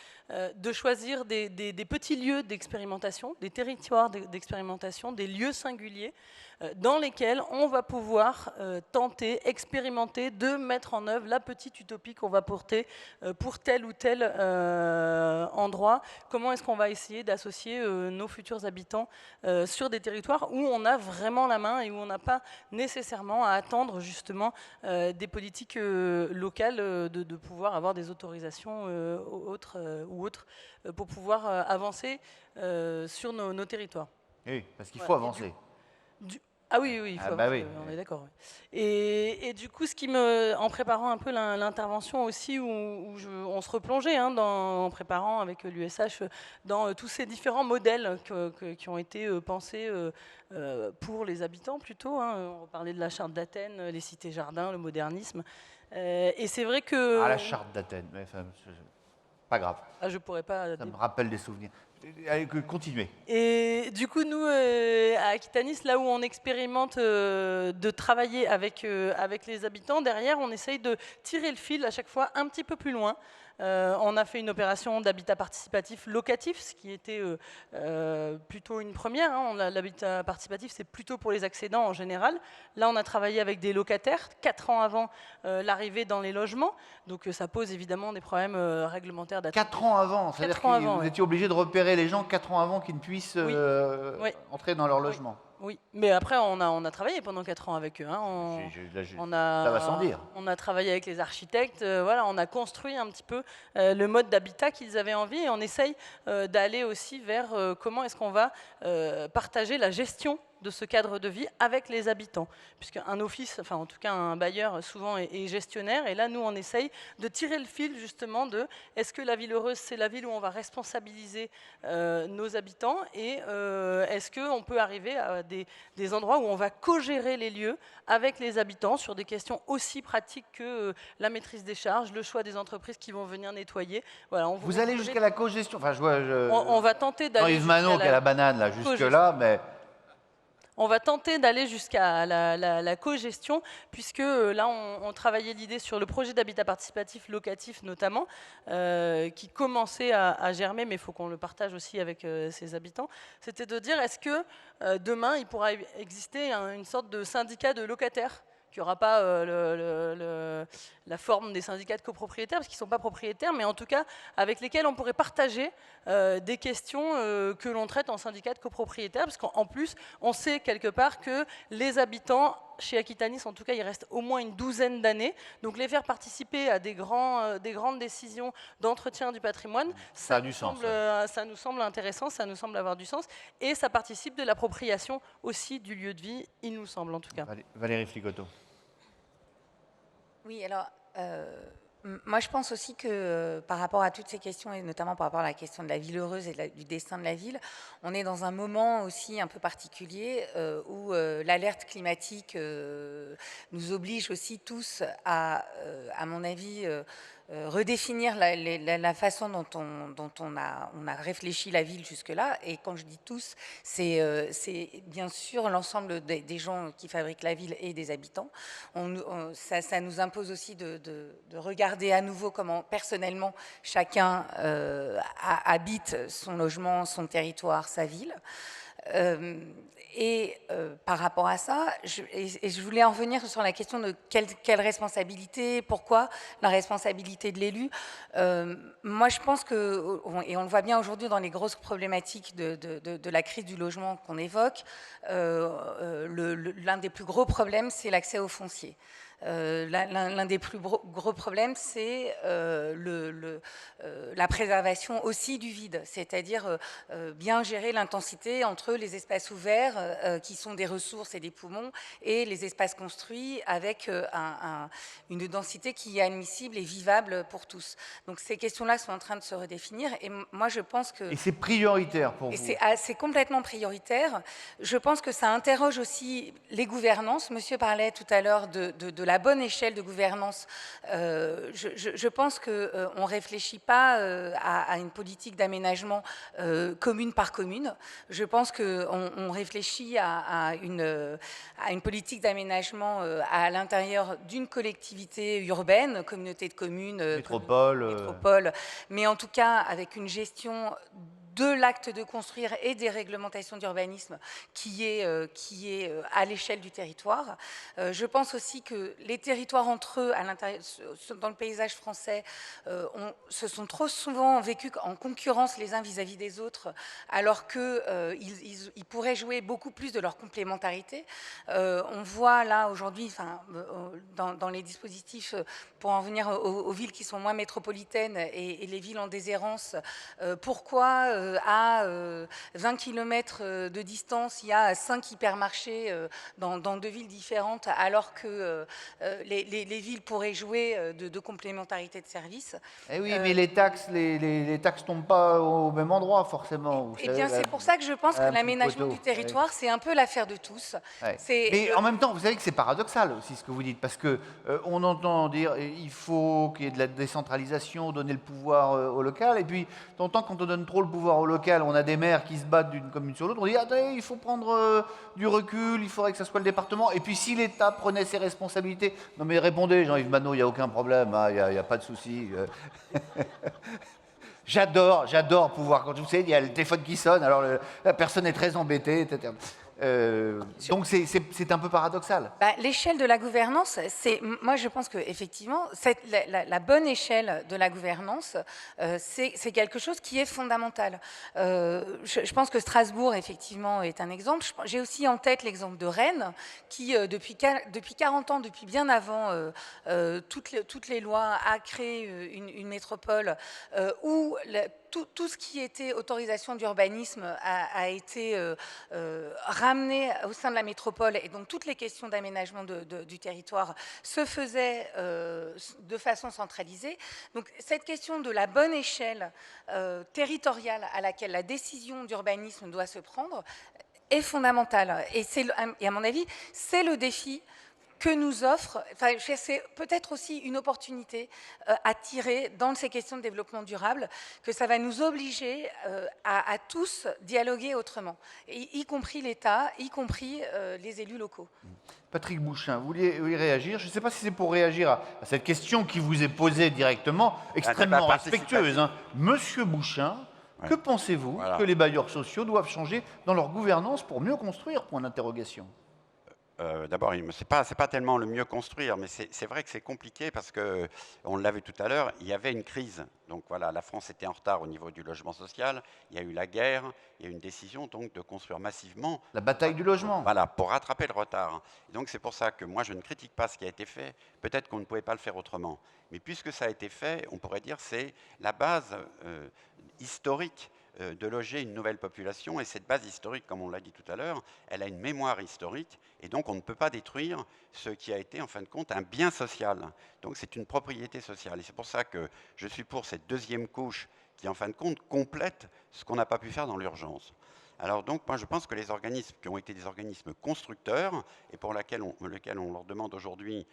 de choisir des petits lieux d'expérimentation, des territoires d'expérimentation, des lieux singuliers dans lesquels on va pouvoir tenter, expérimenter, de mettre en œuvre la petite utopie qu'on va porter pour tel ou tel endroit. Comment est-ce qu'on va essayer d'associer nos futurs habitants sur des territoires où on a vraiment la main et où on n'a pas nécessairement à attendre justement des politiques locales de pouvoir avoir des autorisations autres pour pouvoir avancer sur nos territoires. Oui, parce qu'il faut avancer. Ah oui, il faut avancer, on est d'accord. Et du coup, en préparant un peu l'intervention aussi, où on se replongeait en préparant avec l'USH dans tous ces différents modèles qui ont été pensés pour les habitants plutôt. On parlait de la charte d'Athènes, les cités-jardins, le modernisme. Et c'est vrai que... Ah, la charte d'Athènes, pas grave. Ah, je pourrais pas... Ça me rappelle des souvenirs. Allez, continuez. Et du coup, nous, à Aquitanis, là où on expérimente de travailler avec les habitants, derrière, on essaye de tirer le fil à chaque fois un petit peu plus loin On a fait une opération d'habitat participatif locatif, ce qui était plutôt une première. L'habitat participatif, c'est plutôt pour les accédants en général. Là, on a travaillé avec des locataires 4 ans avant l'arrivée dans les logements. Donc ça pose évidemment des problèmes réglementaires d'attribution. 4 ans avant, c'est-à-dire que vous étiez obligé de repérer les gens 4 ans avant qu'ils ne puissent entrer dans leur logement. Oui, mais après, on a travaillé pendant 4 ans avec eux. Ça va sans dire. On a travaillé avec les architectes, voilà, on a construit un petit peu le mode d'habitat qu'ils avaient envie et on essaye d'aller aussi vers comment est-ce qu'on va partager la gestion de ce cadre de vie avec les habitants. Puisqu'un office, enfin en tout cas un bailleur, souvent est gestionnaire. Et là, nous, on essaye de tirer le fil justement de est-ce que la ville heureuse, c'est la ville où on va responsabiliser nos habitants et est-ce qu'on peut arriver à des endroits où on va co-gérer les lieux avec les habitants sur des questions aussi pratiques que la maîtrise des charges, le choix des entreprises qui vont venir nettoyer. Voilà, vous allez jusqu'à la co-gestion. Enfin, on va tenter d'aller Yves Manot qui a la banane là, jusque-là, mais... On va tenter d'aller jusqu'à la co-gestion, puisque là, on travaillait l'idée sur le projet d'habitat participatif locatif notamment, qui commençait à germer, mais il faut qu'on le partage aussi avec ses habitants. C'était de dire, est-ce que demain, il pourra exister une sorte de syndicat de locataires qui n'aura pas la forme des syndicats de copropriétaires, parce qu'ils ne sont pas propriétaires, mais en tout cas avec lesquels on pourrait partager des questions que l'on traite en syndicat de copropriétaires, parce qu'en plus, on sait quelque part que les habitants, chez Aquitanis, en tout cas, il reste au moins une douzaine d'années. Donc les faire participer à des grandes décisions d'entretien du patrimoine, ça nous semble intéressant, ça nous semble avoir du sens, et ça participe de l'appropriation aussi du lieu de vie, il nous semble en tout cas. Valérie Flicoteau. Oui, alors... moi, je pense aussi que par rapport à toutes ces questions, et notamment par rapport à la question de la ville heureuse et du destin de la ville, on est dans un moment aussi un peu particulier où l'alerte climatique nous oblige aussi tous à mon avis, redéfinir la façon dont on a réfléchi la ville jusque-là. Et quand je dis tous, c'est bien sûr l'ensemble des gens qui fabriquent la ville et des habitants. Ça nous impose aussi de regarder à nouveau comment personnellement chacun habite son logement, son territoire, sa ville. Par rapport à ça, je voulais en revenir sur la question de quelle responsabilité, pourquoi la responsabilité de l'élu. Moi, je pense que, et on le voit bien aujourd'hui dans les grosses problématiques de la crise du logement qu'on évoque, l'un des plus gros problèmes, c'est l'accès au foncier. L'un des plus gros problèmes, c'est la préservation aussi du vide, c'est-à-dire bien gérer l'intensité entre les espaces ouverts, qui sont des ressources et des poumons, et les espaces construits avec une densité qui est admissible et vivable pour tous. Donc ces questions-là sont en train de se redéfinir, et moi je pense que... Et c'est prioritaire pour vous? C'est complètement prioritaire. Je pense que ça interroge aussi les gouvernances. Monsieur parlait tout à l'heure de la bonne échelle de gouvernance. Je pense qu'on ne réfléchit pas à une politique d'aménagement commune par commune. Je pense qu'on réfléchit à une politique d'aménagement à l'intérieur d'une collectivité urbaine, communauté de communes, métropole, mais en tout cas avec une gestion de l'acte de construire et des réglementations d'urbanisme qui est à l'échelle du territoire. Je pense aussi que les territoires entre eux, dans le paysage français, se sont trop souvent vécus en concurrence les uns vis-à-vis des autres, alors qu'ils pourraient jouer beaucoup plus de leur complémentarité. On voit là aujourd'hui, dans les dispositifs, pour en venir aux villes qui sont moins métropolitaines et les villes en déshérence, pourquoi à 20 km de distance, il y a 5 hypermarchés dans 2 villes différentes, alors que les villes pourraient jouer de complémentarité de services. Eh oui, mais les taxes tombent pas au même endroit, forcément. Eh bien, c'est pour ça que je pense que l'aménagement du territoire, c'est un peu l'affaire de tous. Ouais. Mais en même temps, vous savez que c'est paradoxal aussi ce que vous dites, parce qu'on entend dire il faut qu'il y ait de la décentralisation, donner le pouvoir au local, et puis de temps en temps, quand on donne trop le pouvoir au local, on a des maires qui se battent d'une commune sur l'autre, on dit attendez, il faut prendre du recul, il faudrait que ça soit le département. Et puis si l'État prenait ses responsabilités, non mais répondez Jean-Yves Manot, il n'y a aucun problème, il n'y a pas de souci. J'adore pouvoir, quand vous savez, il y a le téléphone qui sonne, alors la personne est très embêtée, etc. Donc c'est un peu paradoxal. L'échelle de la gouvernance, moi je pense qu'effectivement, la bonne échelle de la gouvernance, c'est quelque chose qui est fondamental. Je pense que Strasbourg, effectivement, est un exemple. J'ai aussi en tête l'exemple de Rennes, qui, depuis 40 ans, depuis bien avant toutes les lois, a créé une métropole où tout ce qui était autorisation d'urbanisme a été ramené au sein de la métropole, et donc toutes les questions d'aménagement du territoire se faisaient de façon centralisée. Donc cette question de la bonne échelle territoriale à laquelle la décision d'urbanisme doit se prendre est fondamentale. Et à mon avis, c'est le défi que nous offre, c'est peut-être aussi une opportunité à tirer dans ces questions de développement durable, que ça va nous obliger à tous dialoguer autrement, y compris l'État, y compris les élus locaux. Patrick Bouchain, vous vouliez réagir? Je ne sais pas si c'est pour réagir à cette question qui vous est posée directement, extrêmement respectueuse. Monsieur Bouchain, que pensez-vous que les bailleurs sociaux doivent changer dans leur gouvernance pour mieux construire? Point d'interrogation. D'abord, ce n'est pas tellement le mieux construire, mais c'est vrai que c'est compliqué parce que, on l'a vu tout à l'heure, il y avait une crise. Donc voilà, la France était en retard au niveau du logement social, il y a eu la guerre, il y a eu une décision donc de construire massivement. La bataille du logement. Voilà, pour rattraper le retard. Et donc c'est pour ça que moi je ne critique pas ce qui a été fait, peut-être qu'on ne pouvait pas le faire autrement. Mais puisque ça a été fait, on pourrait dire que c'est la base historique de loger une nouvelle population, et cette base historique, comme on l'a dit tout à l'heure, elle a une mémoire historique, et donc on ne peut pas détruire ce qui a été en fin de compte un bien social. Donc c'est une propriété sociale, et c'est pour ça que je suis pour cette deuxième couche qui en fin de compte complète ce qu'on n'a pas pu faire dans l'urgence. Alors donc moi je pense que les organismes qui ont été des organismes constructeurs et pour lesquels on leur demande aujourd'hui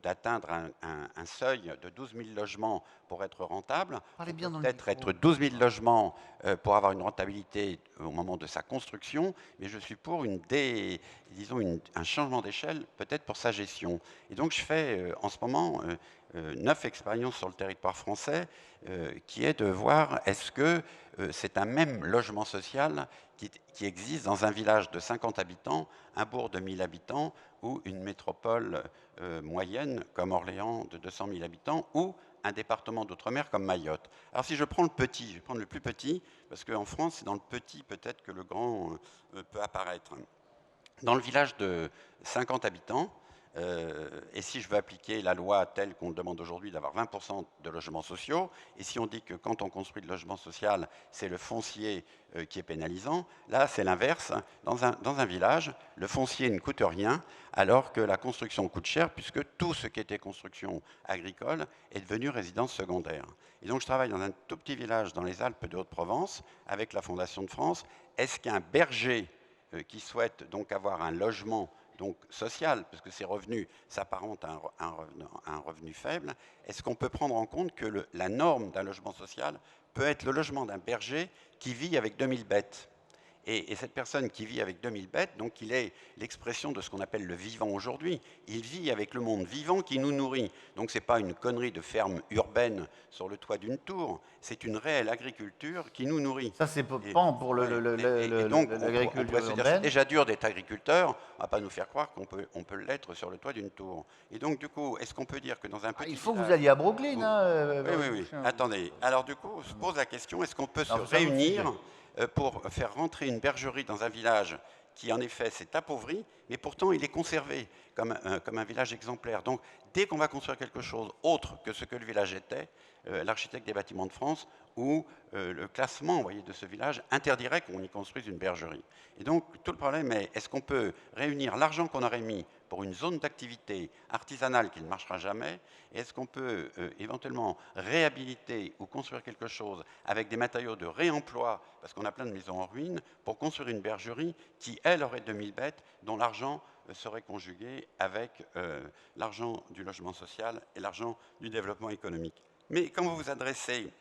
d'atteindre un seuil de 12 000 logements pour être rentable, peut-être être 12 000 logements pour avoir une rentabilité au moment de sa construction, mais je suis pour un changement d'échelle peut-être pour sa gestion. Et donc je fais en ce moment 9 expériences sur le territoire français qui est de voir est-ce que c'est un même logement social qui existe dans un village de 50 habitants, un bourg de 1000 habitants ou une métropole moyenne comme Orléans de 200 000 habitants ou un département d'outre-mer comme Mayotte. Alors si je prends le petit, je vais prendre le plus petit, parce qu'en France, c'est dans le petit peut-être que le grand peut apparaître. Dans le village de 50 habitants, et si je veux appliquer la loi telle qu'on demande aujourd'hui d'avoir 20% de logements sociaux, et si on dit que quand on construit le logement social, c'est le foncier qui est pénalisant, là c'est l'inverse. Dans un village, le foncier ne coûte rien, alors que la construction coûte cher, puisque tout ce qui était construction agricole est devenu résidence secondaire. Et donc je travaille dans un tout petit village dans les Alpes de Haute-Provence, avec la Fondation de France. Est-ce qu'un berger qui souhaite donc avoir un logement donc social, parce que ses revenus s'apparentent à un revenu faible, est-ce qu'on peut prendre en compte que la norme d'un logement social peut être le logement d'un berger qui vit avec 2000 bêtes? Et cette personne qui vit avec 2000 bêtes, donc il est l'expression de ce qu'on appelle le vivant aujourd'hui. Il vit avec le monde vivant qui nous nourrit. Donc ce n'est pas une connerie de ferme urbaine sur le toit d'une tour, c'est une réelle agriculture qui nous nourrit. Ça c'est pas pour l'agriculture urbaine. C'est déjà dur d'être agriculteur, on ne va pas nous faire croire qu'on peut l'être sur le toit d'une tour. Et donc du coup, est-ce qu'on peut dire que dans un petit il faut que vous alliez à Brooklyn. Oui. Attendez. Alors du coup, on se pose la question, est-ce qu'on peut se réunir pour faire rentrer une bergerie dans un village qui, en effet, s'est appauvri, mais pourtant, il est conservé comme un village exemplaire. Donc, dès qu'on va construire quelque chose autre que ce que le village était, l'architecte des bâtiments de France ou le classement de ce village interdirait qu'on y construise une bergerie. Et donc, tout le problème est, est-ce qu'on peut réunir l'argent qu'on aurait mis pour une zone d'activité artisanale qui ne marchera jamais, et est-ce qu'on peut éventuellement réhabiliter ou construire quelque chose avec des matériaux de réemploi, parce qu'on a plein de maisons en ruine, pour construire une bergerie qui, elle, aurait 2000 bêtes, dont l'argent serait conjugué avec l'argent du logement social et l'argent du développement économique. Mais quand vous vous adressez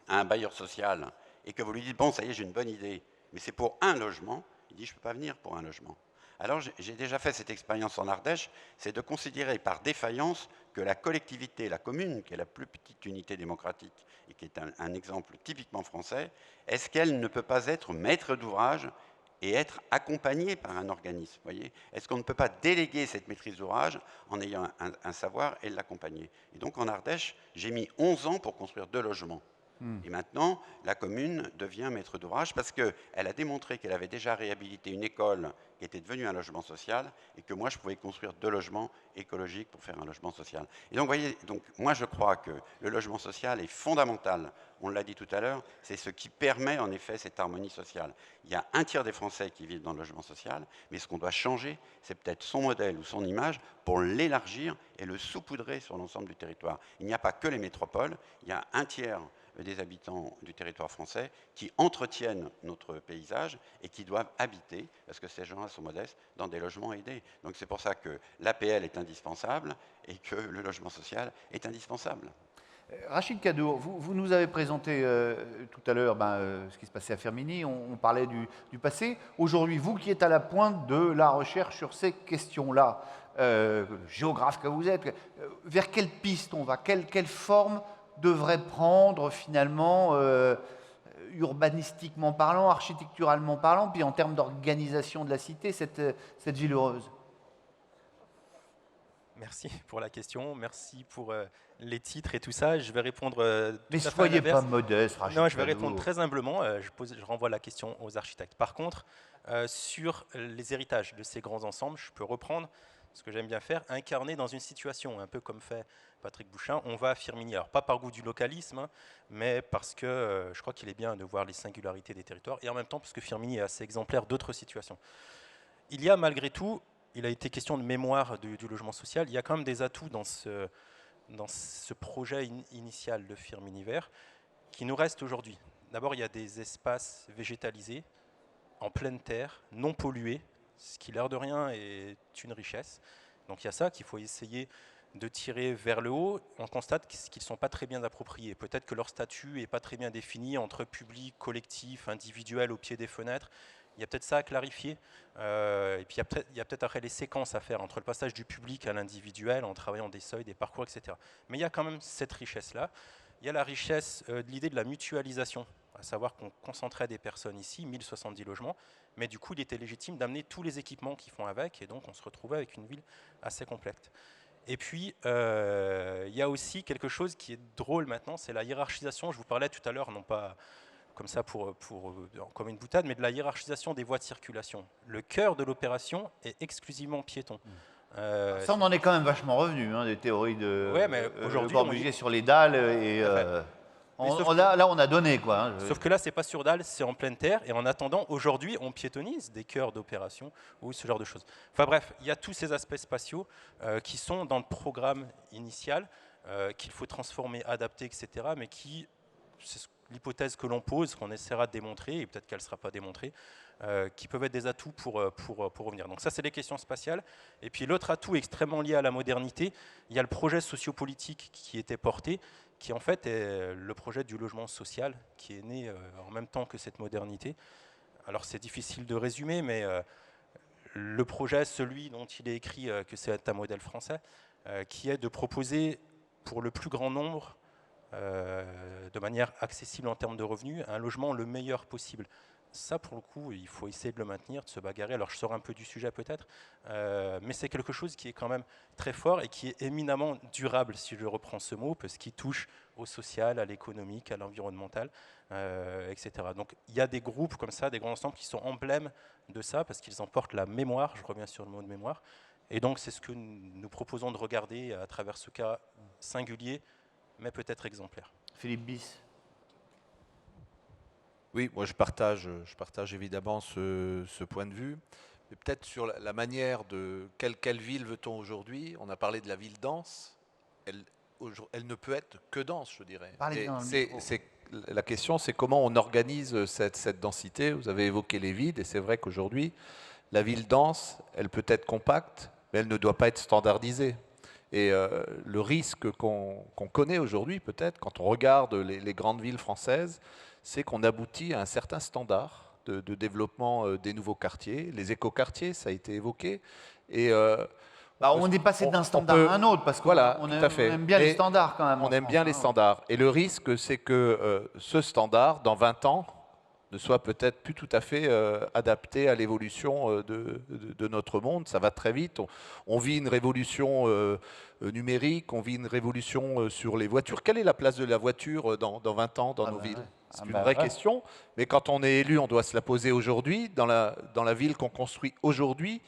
à un bailleur social et que vous lui dites, bon, ça y est, j'ai une bonne idée, mais c'est pour un logement, il dit, je ne peux pas venir pour un logement. Alors j'ai déjà fait cette expérience en Ardèche, c'est de considérer par défaillance que la collectivité, la commune, qui est la plus petite unité démocratique et qui est un exemple typiquement français, est-ce qu'elle ne peut pas être maître d'ouvrage et être accompagnée par un organisme, voyez ? Est-ce qu'on ne peut pas déléguer cette maîtrise d'ouvrage en ayant un savoir et l'accompagner ? Et donc en Ardèche, j'ai mis 11 ans pour construire 2 logements. Et maintenant, la commune devient maître d'ouvrage parce qu'elle a démontré qu'elle avait déjà réhabilité une école qui était devenue un logement social et que moi, je pouvais construire 2 logements écologiques pour faire un logement social. Et donc, vous voyez, moi, je crois que le logement social est fondamental. On l'a dit tout à l'heure, c'est ce qui permet en effet cette harmonie sociale. Il y a un tiers des Français qui vivent dans le logement social, mais ce qu'on doit changer, c'est peut-être son modèle ou son image pour l'élargir et le saupoudrer sur l'ensemble du territoire. Il n'y a pas que les métropoles, il y a un tiers des habitants du territoire français qui entretiennent notre paysage et qui doivent habiter, parce que ces gens-là sont modestes, dans des logements aidés. Donc c'est pour ça que l'APL est indispensable et que le logement social est indispensable. Rachid Kaddour, vous nous avez présenté tout à l'heure ce qui se passait à Firminy, on parlait du passé. Aujourd'hui, vous qui êtes à la pointe de la recherche sur ces questions-là, géographe que vous êtes, vers quelle piste on va ? Quelle forme devrait prendre finalement, urbanistiquement parlant, architecturalement parlant, puis en termes d'organisation de la cité, cette ville heureuse? Merci pour la question, merci pour les titres et tout ça. Je vais répondre. Mais soyez pas modeste, Rachid. Non, je vais répondre très humblement. Je renvoie la question aux architectes. Par contre, sur les héritages de ces grands ensembles, je peux reprendre ce que j'aime bien faire, incarner dans une situation, un peu comme fait Patrick Bouchain. On va à Firminy, alors pas par goût du localisme, hein, mais parce que je crois qu'il est bien de voir les singularités des territoires, et en même temps parce que Firminy est assez exemplaire d'autres situations. Il y a malgré tout, il a été question de mémoire du logement social, il y a quand même des atouts dans ce projet initial de Firminy Vert qui nous reste aujourd'hui. D'abord, il y a des espaces végétalisés, en pleine terre, non pollués, ce qui, l'air de rien, est une richesse. Donc il y a ça qu'il faut essayer de tirer vers le haut. On constate qu'ils ne sont pas très bien appropriés. Peut-être que leur statut n'est pas très bien défini entre public, collectif, individuel au pied des fenêtres. Il y a peut-être ça à clarifier. Et puis il y a peut-être après les séquences à faire entre le passage du public à l'individuel, en travaillant des seuils, des parcours, etc. Mais il y a quand même cette richesse-là. Il y a la richesse de l'idée de la mutualisation, à savoir qu'on concentrait des personnes ici, 1070 logements, mais du coup, il était légitime d'amener tous les équipements qui font avec, et donc on se retrouvait avec une ville assez complète. Et puis, il y a aussi quelque chose qui est drôle maintenant, c'est la hiérarchisation. Je vous parlais tout à l'heure, non pas comme ça comme une boutade, mais de la hiérarchisation des voies de circulation. Le cœur de l'opération est exclusivement piéton. Ça, on en est quand même vachement revenu, hein, des théories de Corbusier sur les dalles. Et, là, on a donné, quoi. Hein, sauf que là, c'est pas sur dalle, c'est en pleine terre. Et en attendant, aujourd'hui, on piétonise des cœurs d'opération ou ce genre de choses. Enfin bref, il y a tous ces aspects spatiaux qui sont dans le programme initial, qu'il faut transformer, adapter, etc. Mais qui, c'est l'hypothèse que l'on pose, qu'on essaiera de démontrer, et peut-être qu'elle ne sera pas démontrée, qui peuvent être des atouts pour revenir. Donc ça, c'est les questions spatiales. Et puis l'autre atout extrêmement lié à la modernité, il y a le projet sociopolitique qui était porté, qui en fait est le projet du logement social, qui est né en même temps que cette modernité. Alors c'est difficile de résumer, mais le projet, celui dont il est écrit que c'est un modèle français, qui est de proposer pour le plus grand nombre, de manière accessible en termes de revenus, un logement le meilleur possible. Ça, pour le coup, il faut essayer de le maintenir, de se bagarrer. Alors, je sors un peu du sujet peut-être, mais c'est quelque chose qui est quand même très fort et qui est éminemment durable, si je reprends ce mot, parce qu'il touche au social, à l'économique, à l'environnemental, etc. Donc, il y a des groupes comme ça, des grands ensembles qui sont emblèmes de ça, parce qu'ils emportent la mémoire, je reviens sur le mot de mémoire, et donc c'est ce que nous proposons de regarder à travers ce cas singulier, mais peut-être exemplaire. Philippe Bis. Oui, moi je partage évidemment ce point de vue, mais peut-être sur la manière de quelle ville veut-on aujourd'hui. On a parlé de la ville dense, elle ne peut être que dense, je dirais. La question, c'est comment on organise cette densité. Vous avez évoqué les villes, et c'est vrai qu'aujourd'hui, la ville dense, elle peut être compacte, mais elle ne doit pas être standardisée. Et le risque qu'on connaît aujourd'hui, peut-être, quand on regarde les grandes villes françaises, c'est qu'on aboutit à un certain standard de développement des nouveaux quartiers. Les écoquartiers, ça a été évoqué. Et, on est passé d'un standard à un autre, parce qu'on voilà, on tout à fait. aime bien les Et standards quand même. on aime bien les standards. Et le risque, c'est que ce standard, dans 20 ans, ne soit peut-être plus tout à fait adapté à l'évolution de notre monde. Ça va très vite. On vit une révolution numérique, on vit une révolution sur les voitures. Quelle est la place de la voiture dans 20 ans dans nos villes? C'est une vraie question. Mais quand on est élu, on doit se la poser aujourd'hui. Dans la ville qu'on construit aujourd'hui,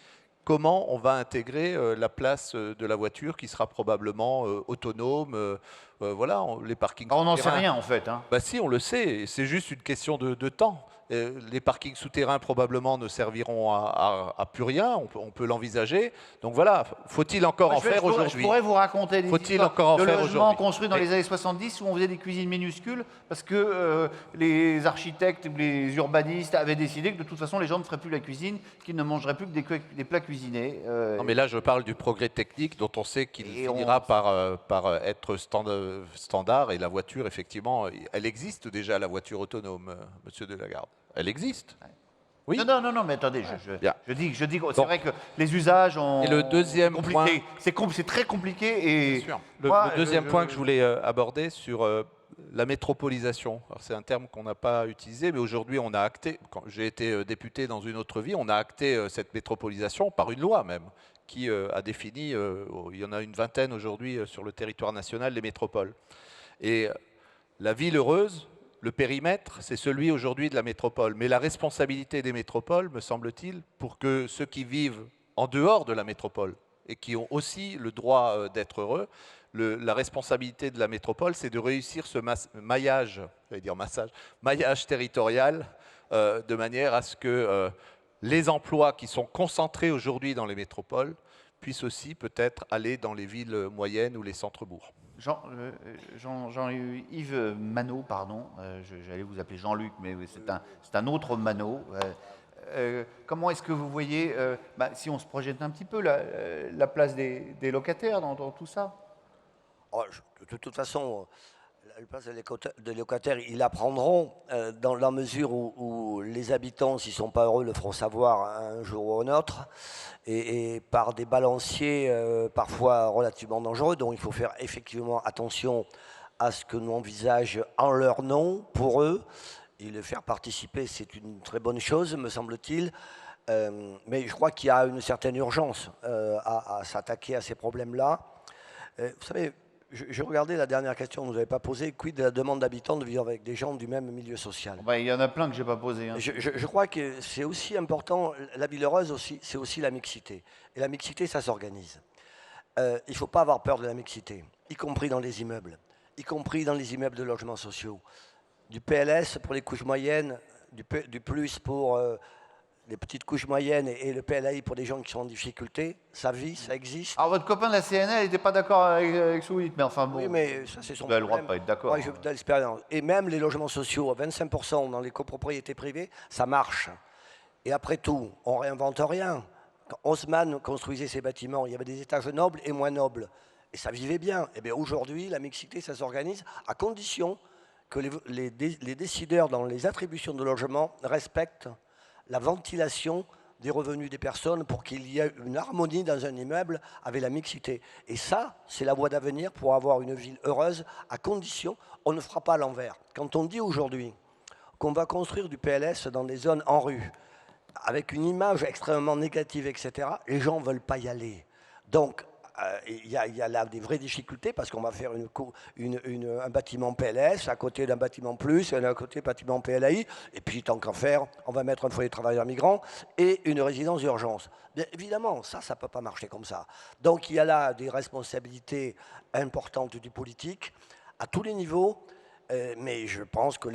comment on va intégrer la place de la voiture qui sera probablement autonome, voilà, les parkings On n'en sait souterrains. rien en fait. Hein. Bah si, on le sait, c'est juste une question de temps. Les parkings souterrains probablement ne serviront à plus rien, on peut l'envisager. Donc voilà, faut-il encore en faire aujourd'hui? Je pourrais vous raconter des Faut-il histoires encore en de faire logements aujourd'hui? construits dans les années 70 où on faisait des cuisines minuscules parce que les architectes ou les urbanistes avaient décidé que de toute façon les gens ne feraient plus la cuisine, qu'ils ne mangeraient plus que des plats cuisinés. Non mais là je parle du progrès technique dont on sait qu'il finira par être standard, et la voiture effectivement, elle existe déjà, la voiture autonome, monsieur Delagarde. Elle existe. Oui. Non, mais attendez, je dis que c'est vrai que les usages ont... Et le deuxième point... C'est très compliqué et... Bien sûr. Le deuxième point que je voulais aborder sur la métropolisation. C'est un terme qu'on n'a pas utilisé, mais aujourd'hui on a acté, quand j'ai été député dans une autre vie, on a acté cette métropolisation par une loi même, qui a défini, il y en a une vingtaine aujourd'hui sur le territoire national, les métropoles. Et la ville heureuse, le périmètre, c'est celui aujourd'hui de la métropole. Mais la responsabilité des métropoles, me semble-t-il, pour que ceux qui vivent en dehors de la métropole et qui ont aussi le droit d'être heureux, la responsabilité de la métropole, c'est de réussir ce maillage, maillage territorial, de manière à ce que les emplois qui sont concentrés aujourd'hui dans les métropoles puissent aussi peut-être aller dans les villes moyennes ou les centres-bourgs. Jean-Yves Manot, pardon, j'allais vous appeler Jean-Luc, mais c'est un autre Manot. Comment est-ce que vous voyez, si on se projette un petit peu, la place des locataires dans tout ça? De toute façon, la place des locataires, ils la prendront dans la mesure où les habitants, s'ils ne sont pas heureux, le feront savoir un jour ou un autre, et par des balanciers parfois relativement dangereux. Donc il faut faire effectivement attention à ce que nous envisage en leur nom, pour eux, et les faire participer, c'est une très bonne chose, me semble-t-il. Mais je crois qu'il y a une certaine urgence à s'attaquer à ces problèmes-là. Vous savez, je regardais la dernière question que vous n'avez pas posée, quid de la demande d'habitants de vivre avec des gens du même milieu social? Il y en a plein que je n'ai pas posé. Hein. Je crois que c'est aussi important, la ville heureuse aussi, c'est aussi la mixité. Et la mixité, ça s'organise. Il ne faut pas avoir peur de la mixité, y compris dans les immeubles, y compris dans les immeubles de logements sociaux. Du PLS pour les couches moyennes, du plus pour les petites couches moyennes et le PLAI pour des gens qui sont en difficulté, ça vit, ça existe. Alors votre copain de la CNL n'était pas d'accord avec ce que vous dites, mais enfin bon. Oui, mais ça c'est son problème. problème. Le droit de pas être d'accord. Moi, j'ai de l'expérience. Et même les logements sociaux, à 25% dans les copropriétés privées, ça marche. Et après tout, on ne réinvente rien. Quand Haussmann construisait ses bâtiments, il y avait des étages nobles et moins nobles. Et ça vivait bien. Et bien aujourd'hui, la mixité, ça s'organise à condition que les décideurs dans les attributions de logements respectent la ventilation des revenus des personnes pour qu'il y ait une harmonie dans un immeuble avec la mixité. Et ça, c'est la voie d'avenir pour avoir une ville heureuse, à condition, on ne fera pas à l'envers. Quand on dit aujourd'hui qu'on va construire du PLS dans des zones en rue, avec une image extrêmement négative, etc., les gens ne veulent pas y aller. Donc, il y a là des vraies difficultés parce qu'on va faire un bâtiment PLS à côté d'un bâtiment plus, et à côté d'un bâtiment PLAI, et puis tant qu'à faire, on va mettre un foyer de travailleurs migrants et une résidence d'urgence. Bien évidemment, ça ne peut pas marcher comme ça. Donc il y a là des responsabilités importantes du politique à tous les niveaux, mais je pense que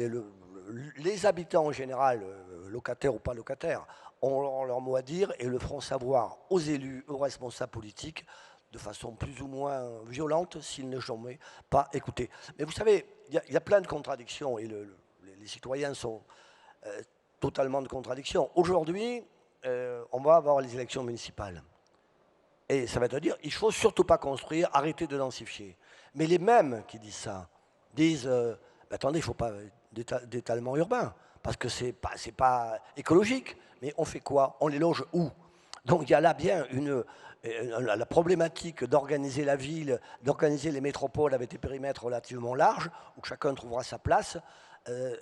les habitants en général, locataires ou pas locataires, ont leur mot à dire et le feront savoir aux élus, aux responsables politiques, de façon plus ou moins violente s'ils ne sont pas écoutés. Mais vous savez, il y a plein de contradictions et les citoyens sont totalement de contradictions. Aujourd'hui, on va avoir les élections municipales. Et ça va te dire, il ne faut surtout pas construire, arrêter de densifier. Mais les mêmes qui disent ça, disent, attendez, il ne faut pas d'étalement urbain, parce que c'est pas écologique. Mais on fait quoi? On les loge où? Donc il y a là bien la problématique d'organiser la ville, d'organiser les métropoles avec des périmètres relativement larges, où chacun trouvera sa place,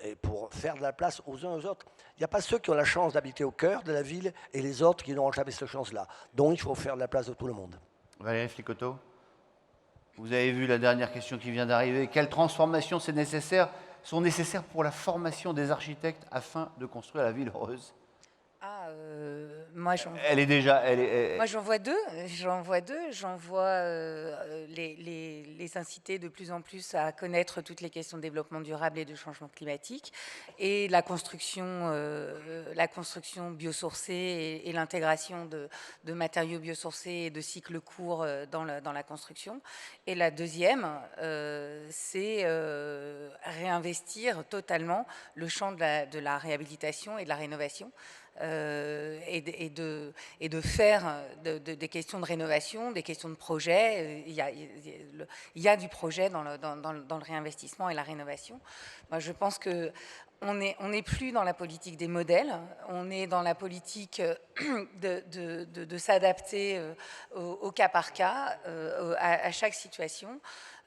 et pour faire de la place aux uns aux autres. Il n'y a pas ceux qui ont la chance d'habiter au cœur de la ville et les autres qui n'auront jamais cette chance-là. Donc il faut faire de la place de tout le monde. Valérie Flicoteau, vous avez vu la dernière question qui vient d'arriver. Quelles transformations sont nécessaires pour la formation des architectes afin de construire la ville heureuse? Moi, j'en vois deux. J'en vois les inciter de plus en plus à connaître toutes les questions de développement durable et de changement climatique, et la construction biosourcée et l'intégration de matériaux biosourcés et de cycles courts dans la construction. Et la deuxième, c'est réinvestir totalement le champ de la réhabilitation et de la rénovation. Et de faire des questions de rénovation, des questions de projet. Il y a du projet dans le réinvestissement et la rénovation. Moi, je pense que on n'est plus dans la politique des modèles, on est dans la politique de s'adapter au cas par cas, à chaque situation.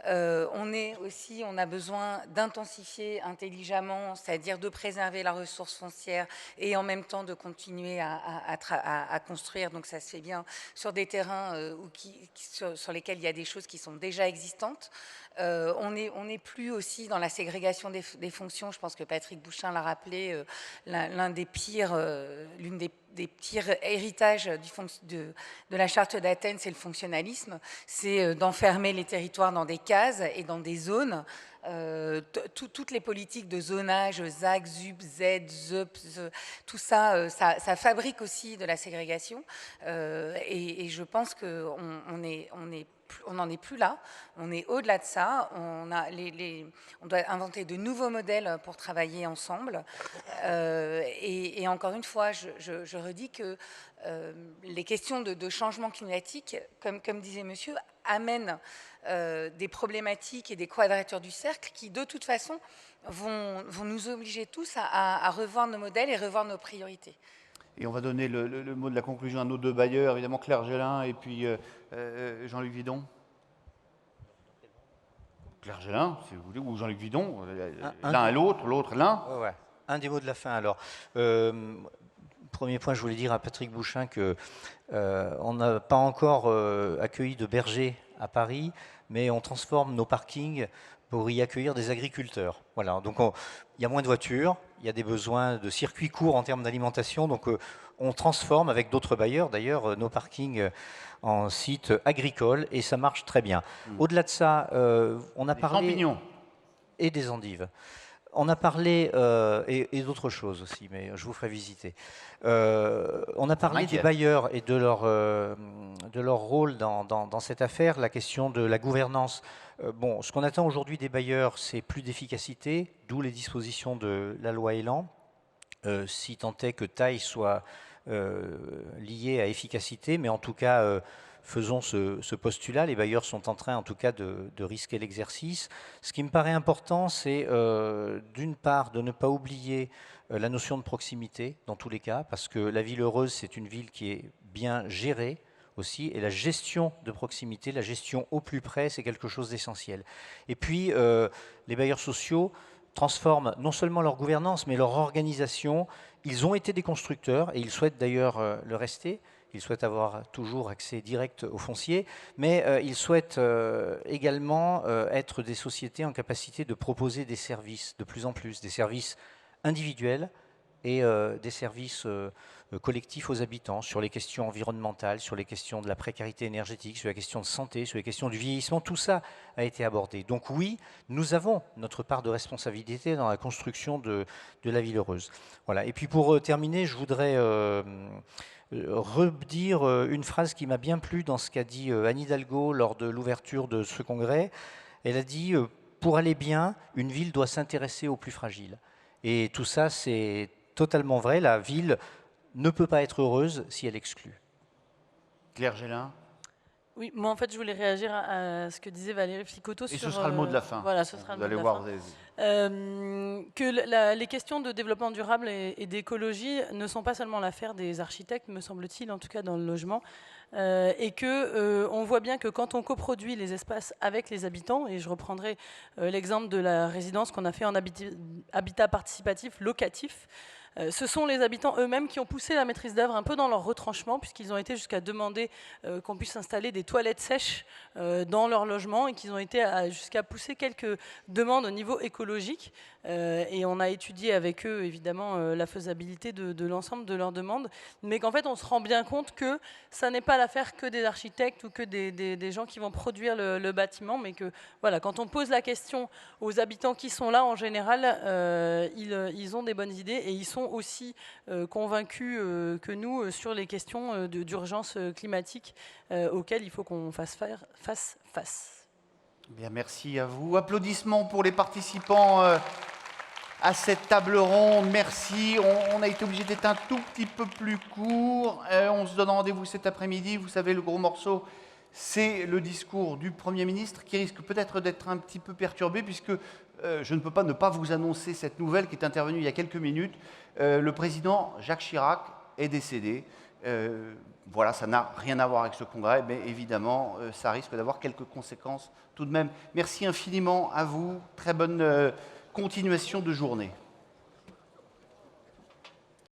On a besoin d'intensifier intelligemment, c'est-à-dire de préserver la ressource foncière et en même temps de continuer à construire. Donc ça se fait bien sur des terrains sur lesquels il y a des choses qui sont déjà existantes. On n'est plus aussi dans la ségrégation des fonctions. Je pense que Patrick Bouchain l'a rappelé, l'une des pires héritages de la charte d'Athènes, c'est le fonctionnalisme, c'est d'enfermer les territoires dans des cases et dans des zones. Toutes les politiques de zonage, ZAC, ZUP, Z, ZUP, tout ça, ça fabrique aussi de la ségrégation. Et je pense qu'on n'en est plus là, on est au-delà de ça, on doit inventer de nouveaux modèles pour travailler ensemble. Et encore une fois, je redis que les questions de changement climatique, comme disait monsieur, amènent des problématiques et des quadratures du cercle qui, de toute façon, vont nous obliger tous à revoir nos modèles et revoir nos priorités. Et on va donner le mot de la conclusion à nos deux bailleurs, évidemment Claire Gélin et puis Jean-Luc Vidon. Claire Gélin, si vous voulez, ou Jean-Luc Vidon, l'un à l'autre, l'autre l'un. Ouais. Un des mots de la fin alors. Premier point, je voulais dire à Patrick Bouchain qu'on n'a pas encore accueilli de bergers à Paris, mais on transforme nos parkings pour y accueillir des agriculteurs. Voilà, donc il y a moins de voitures, il y a des besoins de circuits courts en termes d'alimentation, donc on transforme avec d'autres bailleurs d'ailleurs nos parkings en sites agricoles et ça marche très bien. Au-delà de ça, on a parlé... champignons. Et des endives. On a parlé, et d'autres choses aussi, mais je vous ferai visiter. On a parlé des bailleurs et de leur rôle dans cette affaire, la question de la gouvernance. Bon, ce qu'on attend aujourd'hui des bailleurs, c'est plus d'efficacité, d'où les dispositions de la loi Elan, si tant est que taille soit liée à efficacité, mais en tout cas... faisons ce postulat. Les bailleurs sont en train, en tout cas, de risquer l'exercice. Ce qui me paraît important, c'est d'une part de ne pas oublier la notion de proximité, dans tous les cas, parce que la ville heureuse, c'est une ville qui est bien gérée aussi, et la gestion de proximité, la gestion au plus près, c'est quelque chose d'essentiel. Et puis, les bailleurs sociaux transforment non seulement leur gouvernance, mais leur organisation. Ils ont été des constructeurs, et ils souhaitent d'ailleurs le rester. Ils souhaitent avoir toujours accès direct au foncier, mais ils souhaitent également être des sociétés en capacité de proposer des services de plus en plus, des services individuels et des services collectifs aux habitants sur les questions environnementales, sur les questions de la précarité énergétique, sur les questions de santé, sur les questions du vieillissement. Tout ça a été abordé. Donc oui, nous avons notre part de responsabilité dans la construction de la ville heureuse. Voilà. Et puis pour terminer, je voudrais... redire une phrase qui m'a bien plu dans ce qu'a dit Anne Hidalgo lors de l'ouverture de ce congrès. Elle a dit pour aller bien, une ville doit s'intéresser aux plus fragiles. Et tout ça, c'est totalement vrai. La ville ne peut pas être heureuse si elle exclut. Claire Gélin. Oui, moi en fait je voulais réagir à ce que disait Valérie Flicoteau. Et ce sera le mot de la fin. Voilà, ce sera vous le allez mot de la voir. fin. Les questions de développement durable et d'écologie ne sont pas seulement l'affaire des architectes, me semble-t-il, en tout cas dans le logement, et que on voit bien que quand on coproduit les espaces avec les habitants, et je reprendrai l'exemple de la résidence qu'on a fait en habitat participatif locatif, ce sont les habitants eux-mêmes qui ont poussé la maîtrise d'œuvre un peu dans leur retranchement, puisqu'ils ont été jusqu'à demander qu'on puisse installer des toilettes sèches dans leur logement, et qu'ils ont été jusqu'à pousser quelques demandes au niveau écologique. Et on a étudié avec eux, évidemment, la faisabilité de l'ensemble de leurs demandes, mais qu'en fait, on se rend bien compte que ça n'est pas l'affaire que des architectes ou que des gens qui vont produire le bâtiment, mais que, voilà, quand on pose la question aux habitants qui sont là, en général, ils ont des bonnes idées, et ils sont aussi convaincus que nous sur les questions d'urgence climatique auxquelles il faut qu'on fasse face. Bien, merci à vous. Applaudissements pour les participants à cette table ronde. Merci. On a été obligé d'être un tout petit peu plus court. On se donne rendez-vous cet après-midi. Vous savez, le gros morceau, c'est le discours du Premier ministre qui risque peut-être d'être un petit peu perturbé, puisque je ne peux pas ne pas vous annoncer cette nouvelle qui est intervenue il y a quelques minutes. Le président Jacques Chirac est décédé. Voilà, ça n'a rien à voir avec ce congrès, mais évidemment, ça risque d'avoir quelques conséquences tout de même. Merci infiniment à vous. Très bonne continuation de journée.